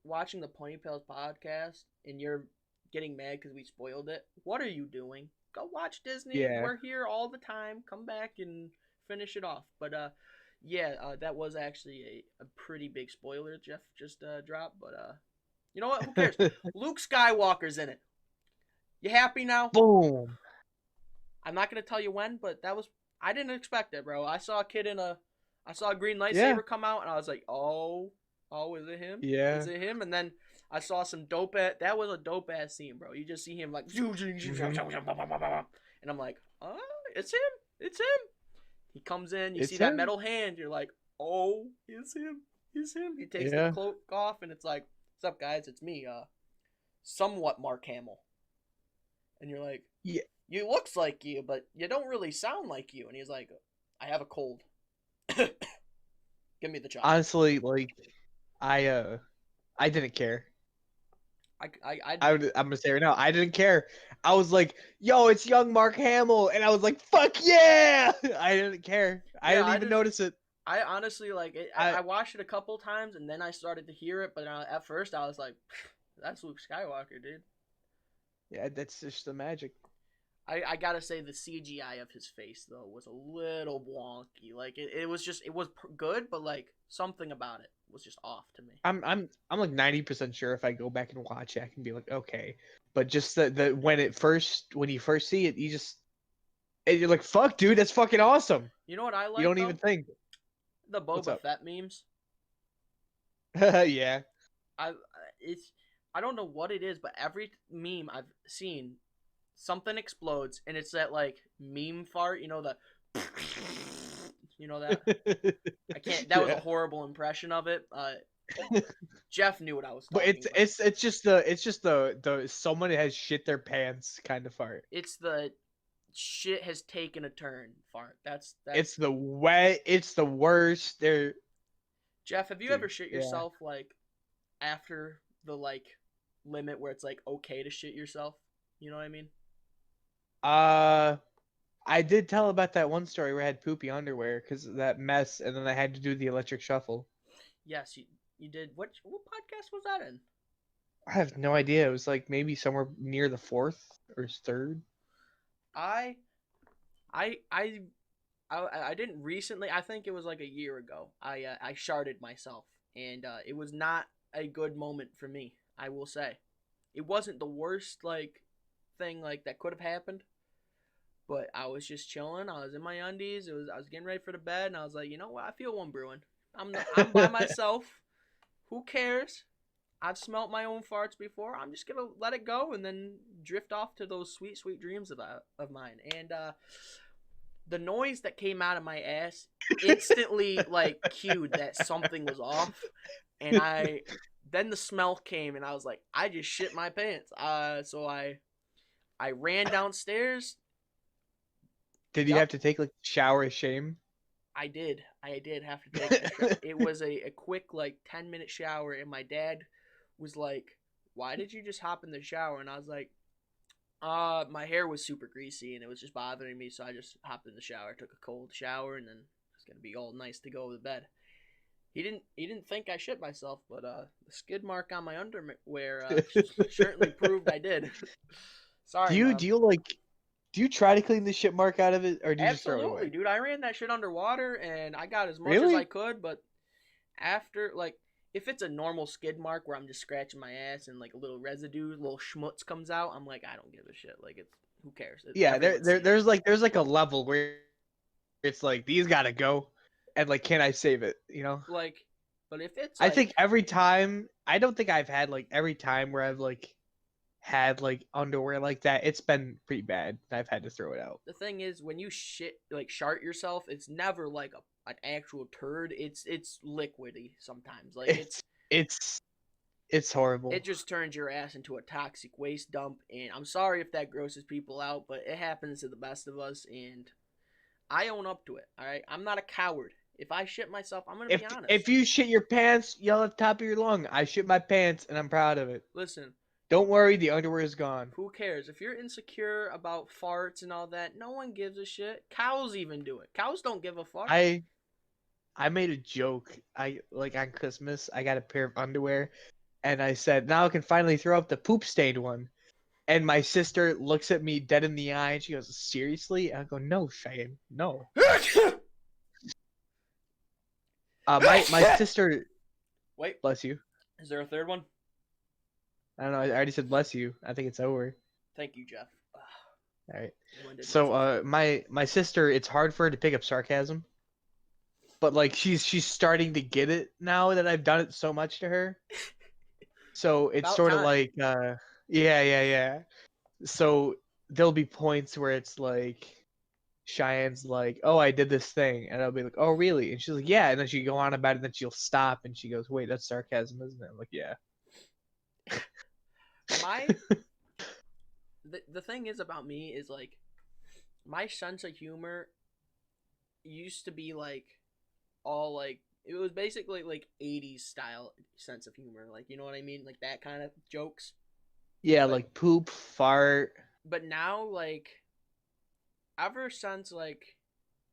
watching the PunnyPalz podcast and you're getting mad because we spoiled it, what are you doing? Go watch Disney. Yeah. We're here all the time. Come back and finish it off. But that was actually a pretty big spoiler Jeff just dropped. But you know what? Who cares? Luke Skywalker's in it. You happy now? Boom. I'm not gonna tell you when, but I didn't expect it, bro. I saw a green lightsaber come out, and I was like, oh, is it him? Yeah. Is it him? And then I saw some that was a dope ass scene, bro. You just see him like, and I'm like, oh, it's him. It's him. He comes in, you see that metal hand, you're like, oh, it's him. It's him. He takes the cloak off, and it's like, what's up, guys? It's me, somewhat Mark Hamill. And you're like, Yeah. you looks like you, but you don't really sound like you. And he's like, I have a cold. Give me the chocolate. Honestly, like, I didn't care. I I'm gonna say right now, I didn't care. I was like, "Yo, it's young Mark Hamill," and I was like, "Fuck yeah!" I didn't care. I yeah, didn't even notice it. I honestly like it. I I watched it a couple times and then I started to hear it, but at first I was like, "That's Luke Skywalker, dude." Yeah, that's just the magic. I gotta say the CGI of his face though was a little wonky. Like it was just it was good, but like something about it was just off to me. I'm like 90% sure if I go back and watch it, I can be like, okay. But just the when you first see it, and you're like, fuck, dude, that's fucking awesome. You know what I You like don't though? even think. The What's Boba up? Fett memes. Yeah. I it's I don't know what it is, but every meme I've seen, something explodes, and it's that like meme fart. You know the, you know that. I can't. That was a Yeah. horrible impression of it. Jeff knew what I was But talking about. it's just the someone has shit their pants kind of fart. It's the shit has taken a turn fart. That's It's the worst. They're Jeff. Have you dude. ever shit Yeah. yourself like after the like limit where it's like okay to shit yourself? You know what I mean? Uh, I did tell about that one story where I had poopy underwear because of that mess, and then I had to do the electric shuffle. Yes, you did. What podcast was that in? I have no idea. It was like maybe somewhere near the fourth or third. I I I I didn't recently. I think it was like a year ago. I sharded myself, and it was not a good moment for me. I will say, it wasn't the worst like thing like that could have happened. But I was just chilling. I was in my undies. I was getting ready for the bed, and I was like, you know what? I feel one brewing. I'm by myself. Who cares? I've smelt my own farts before. I'm just gonna let it go and then drift off to those sweet, sweet dreams of mine. And the noise that came out of my ass instantly like cued that something was off. And then the smell came, and I was like, I just shit my pants. So I ran downstairs. Did you Yep, have to take like shower of shame? I did. I did have to take a shower. It was a quick like 10-minute shower, and my dad was like, "Why did you just hop in the shower?" And I was like, my hair was super greasy and it was just bothering me, so I just hopped in the shower, took a cold shower, and then it's gonna be all nice to go to bed." He didn't think I shit myself, but the skid mark on my underwear certainly proved I did. Do Sorry, you mom. do you like do you try to clean the shit mark out of it, or do you just throw it Absolutely, away? dude. I ran that shit underwater and I got as much as I Really? could, but after like if it's a normal skid mark where I'm just scratching my ass and like a little residue, little schmutz comes out, I'm like, I don't give a shit. Like it's who cares? Yeah, Everyone's seen it. there's like a level where it's like these gotta go, and like can I save it? You know. Like, but if it's I like think every time I don't think I've had like every time where I've like had like underwear like that, it's been pretty bad. I've had to throw it out. the thing is when you shit like shart yourself, it's never like an actual turd. It's liquidy sometimes. Like It's it's it's horrible. it just turns your ass into a toxic waste dump. And I'm sorry if that grosses people out, but it happens to the best of us, and I own up to it. All right, I'm not a coward. If I shit myself, I'm gonna be If honest. you shit your pants, yell at the top of your lung. I shit my pants and I'm proud of it. Listen, Don't worry, the underwear is gone. who cares? If you're insecure about farts and all that, no one gives a shit. Cows even do it. Cows don't give a fuck. I I made a joke. I like on Christmas, I got a pair of underwear and I said, "Now I can finally throw up the poop stained one." And my sister looks at me dead in the eye and she goes, "Seriously?" And I go, "No, Cheyenne, no." My sister, Wait, bless you. is there a third one? I don't know. I already said bless you. I think it's over. Thank you, Jeff. All right. Winded So, myself. my sister, it's hard for her to pick up sarcasm, but like she's starting to get it now that I've done it so much to her. So it's About sort of time. like, yeah. So there'll be points where it's like Cheyenne's like, "Oh, I did this thing," and I'll be like, "Oh, really?" And she's like, "Yeah," and then she go on about it, and then she'll stop, and she goes, "Wait, that's sarcasm, isn't it?" I'm like, "Yeah." my the thing is about me is like my sense of humor used to be like all like it was basically like 80s style sense of humor, like you know what I mean, like that kind of jokes. Yeah, But like poop, fart. now like ever since like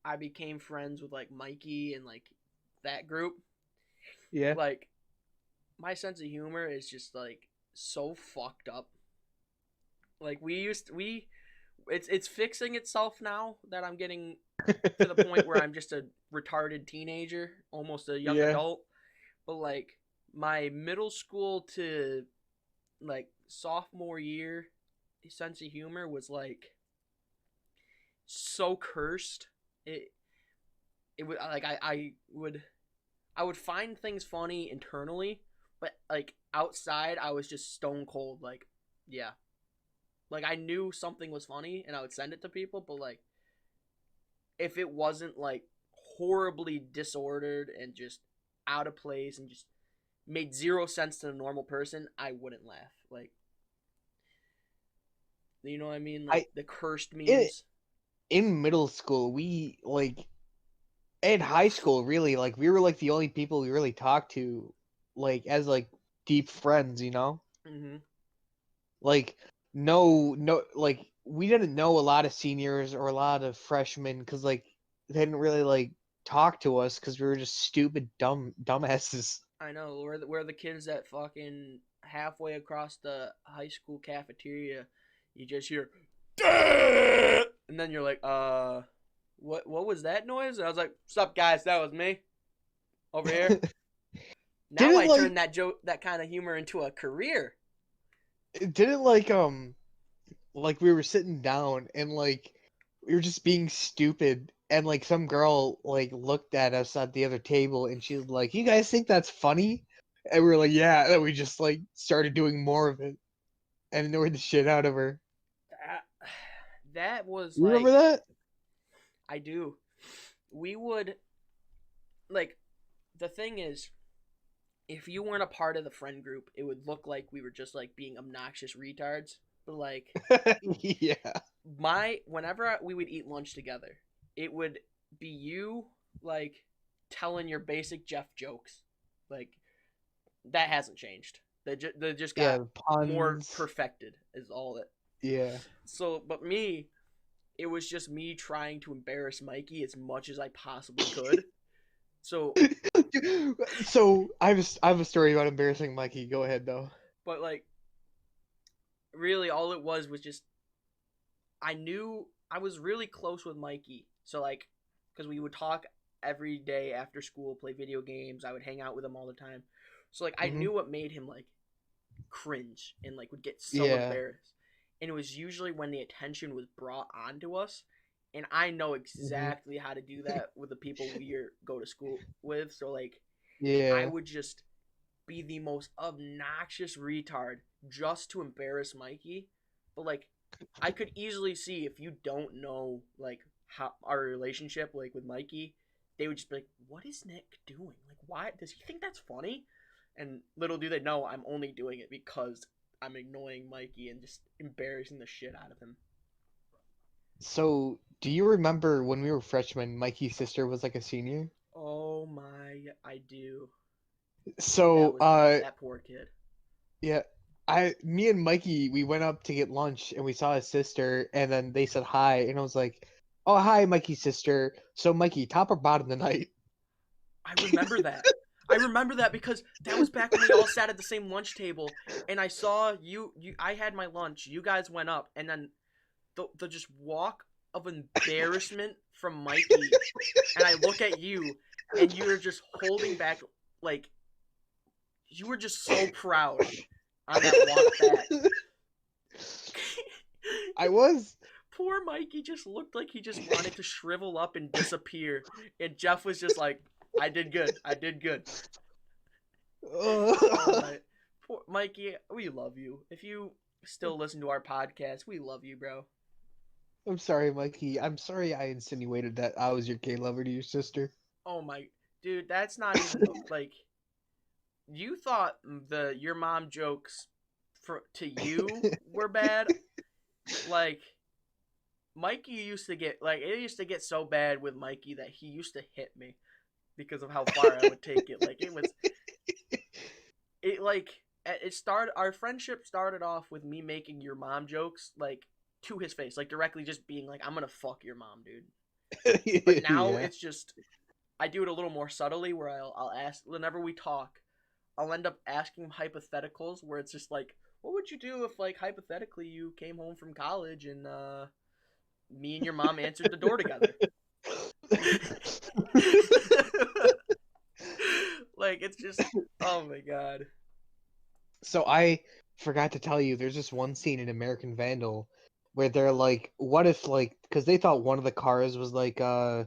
I became friends with like Mikey and like that group, Yeah. like my sense of humor is just like so fucked up. Like we it's fixing itself now that I'm getting to the point where I'm just a retarded teenager, almost a young Yeah. adult. But like my middle school to like sophomore year sense of humor was like so cursed. It would like I would find things funny internally, but like outside I was just stone cold like yeah. Like I knew something was funny and I would send it to people, but like if it wasn't like horribly disordered and just out of place and just made zero sense to a normal person, I wouldn't laugh. Like, you know what I mean? Like I the cursed it, memes. in middle school, we like in high school, really, like we were like the only people we really talked to, like as like deep friends, you know? Mm-hmm. Like no, like we didn't know a lot of seniors or a lot of freshmen because like they didn't really like talk to us because we were just stupid, dumbasses. I know. We're the kids that fucking halfway across the high school cafeteria, you just hear, "Duh!" And then you're like, what was that noise? And I was like, "Sup, guys? That was me over here." Now Didn't I turn like that joke, that kind of humor, into a career. didn't like we were sitting down and like we were just being stupid and like some girl like looked at us at the other table and she was like, "You guys think that's funny?" And we were like, "Yeah." And then we just like started doing more of it and annoyed the shit out of her. That, that was You remember like, that? I do. We would like the thing is, if you weren't a part of the friend group, it would look like we were just like being obnoxious retards. But like Yeah. my whenever we would eat lunch together, it would be you like telling your basic Jeff jokes. Like that hasn't changed. They just Yeah, got the more puns. perfected. Is all that. Yeah. So, but me, it was just me trying to embarrass Mikey as much as I possibly could. So, So I have a story about embarrassing Mikey. Go ahead though. but like really, all it was just I knew I was really close with Mikey. So like, because we would talk every day after school, play video games. I would hang out with him all the time. So like, I Hmm. knew what made him like cringe and like would get so Yeah. embarrassed. And it was usually when the attention was brought onto us. And I know Hmm. exactly how to do that with the people we go to school with. So like, I Yeah. would just be the most obnoxious retard just to embarrass Mikey. But like I could easily see if you don't know like how our relationship like with Mikey, they would just be like, "What is Nick doing? Like why does he think that's funny?" And little do they know I'm only doing it because I'm annoying Mikey and just embarrassing the shit out of him. So, do you remember when we were freshmen, Mikey's sister was like a senior? Oh my, I do. That So, was rough. That poor kid. yeah, me and Mikey, we went up to get lunch and we saw his sister, and then they said hi, and I was like, "Oh, hi, Mikey's sister." So, Mikey, top or bottom tonight? I remember that. I remember that because that was back when we all sat at the same lunch table, and I saw you. I had my lunch. You guys went up, and then the just walk of embarrassment from Mikey, and I look at you, and you're just holding back, like you were just so proud on that walk back. I was. Poor Mikey just looked like he just wanted to shrivel up and disappear, and Jeff was just like, "I did good. I did good." Oh my, poor Mikey, we love you. If you still listen to our podcast, we love you, bro. I'm sorry, Mikey. I'm sorry I insinuated that I was your gay lover to your sister. Oh my, dude, that's not even like you thought the your mom jokes to you were bad. Like, Mikey used to get it used to get so bad with Mikey that he used to hit me because of how far I would take it. Like it started. Our friendship started off with me making your mom jokes like to his face, like directly just being like, "I'm gonna fuck your mom, dude." But now it's just I do it a little more subtly where I'll ask whenever we talk. I'll end up asking him hypotheticals where it's just like, what would you do if, like, hypothetically you came home from college and me and your mom answered the door together? Like, it's just, oh my god. So I forgot to tell you, there's this one scene in American Vandal where they're like, what if, like, because they thought one of the cars was like the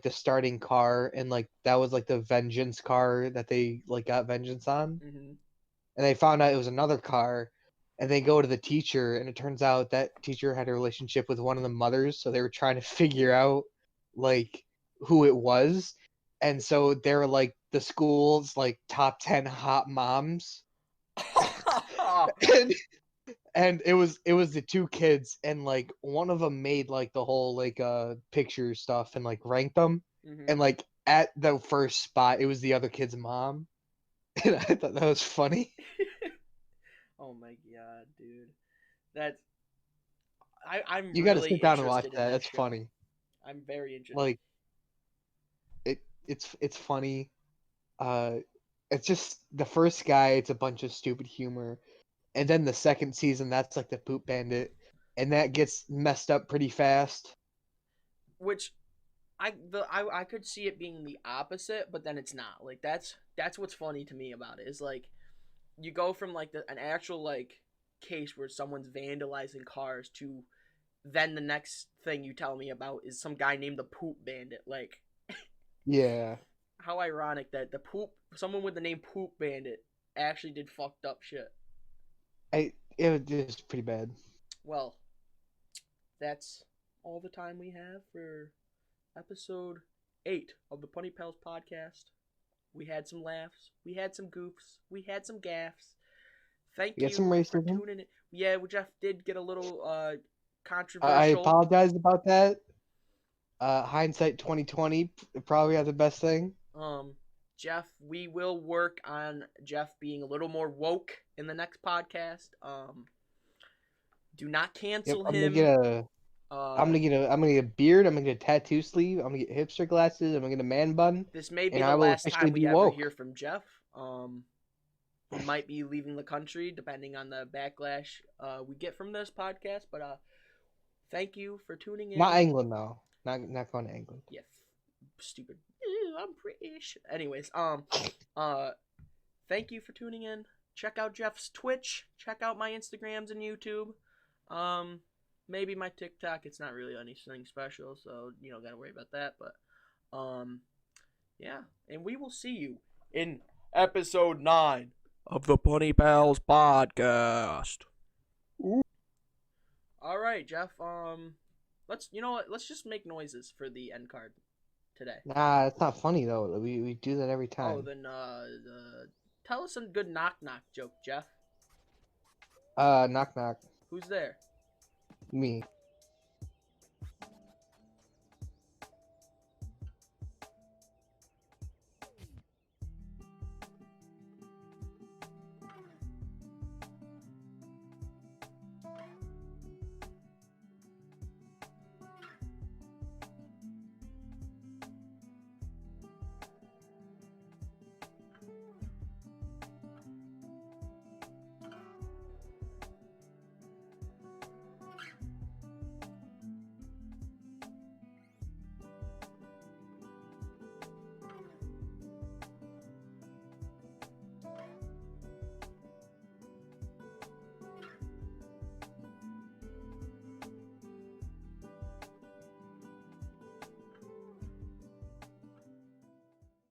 starting car, and like that was like the vengeance car that they like got vengeance on, Mm-hmm. and they found out it was another car, and they go to the teacher, and it turns out that teacher had a relationship with one of the mothers, so they were trying to figure out like who it was, and so they were like the school's like top 10 hot moms. and and it was the two kids, and like one of them made like the whole like picture stuff and like ranked them, Mm-hmm. and like at the first spot it was the other kid's mom. And I thought that was funny. Oh my god, dude. That's I'm You got to really sit down and watch interested in that. that That's show. funny. I'm very interested. Like it's funny. uh it's just the first guy, it's a bunch of stupid humor, and then the second season, that's like the poop bandit, and that gets messed up pretty fast. Which I could see it being the opposite, but then it's not. Like that's what's funny to me about it is like you go from like an actual like case where someone's vandalizing cars to then the next thing you tell me about is some guy named the Poop Bandit. Like, Yeah. how ironic that someone with the name Poop Bandit actually did fucked up shit. It was just pretty bad. Well, that's all the time we have for episode 8 of the PunnyPalz podcast. We had some laughs, we had some goofs, we had some gaffs. Thank You you got some for racism. tuning in. Yeah, Jeff did get a little I controversial. apologize about that. Hindsight 2020 probably had the best thing. Jeff, we will work on Jeff being a little more woke in the next podcast. Do not Yep, cancel I'm gonna him. get a I'm gonna get a beard. I'm gonna get a tattoo sleeve. I'm gonna get hipster glasses. I'm gonna get a man bun. This may be And the I will last officially time we be ever woke. hear from Jeff. He might be leaving the country depending on the backlash we get from this podcast. But thank you for tuning in. Not England though. Not going to England. Yeah, stupid. I'm British. Anyways, thank you for tuning in. Check out Jeff's Twitch. Check out my Instagrams and YouTube. Maybe my TikTok. It's not really anything special, so you don't gotta worry about that. But yeah, and we will see you in episode 9 of the PunnyPalz podcast. Ooh. All right, Jeff. Let's just make noises for the end card today. Nah, it's not funny though. We do that every time. Oh, then tell us some good knock knock joke, Jeff. Knock knock. Who's there? Me.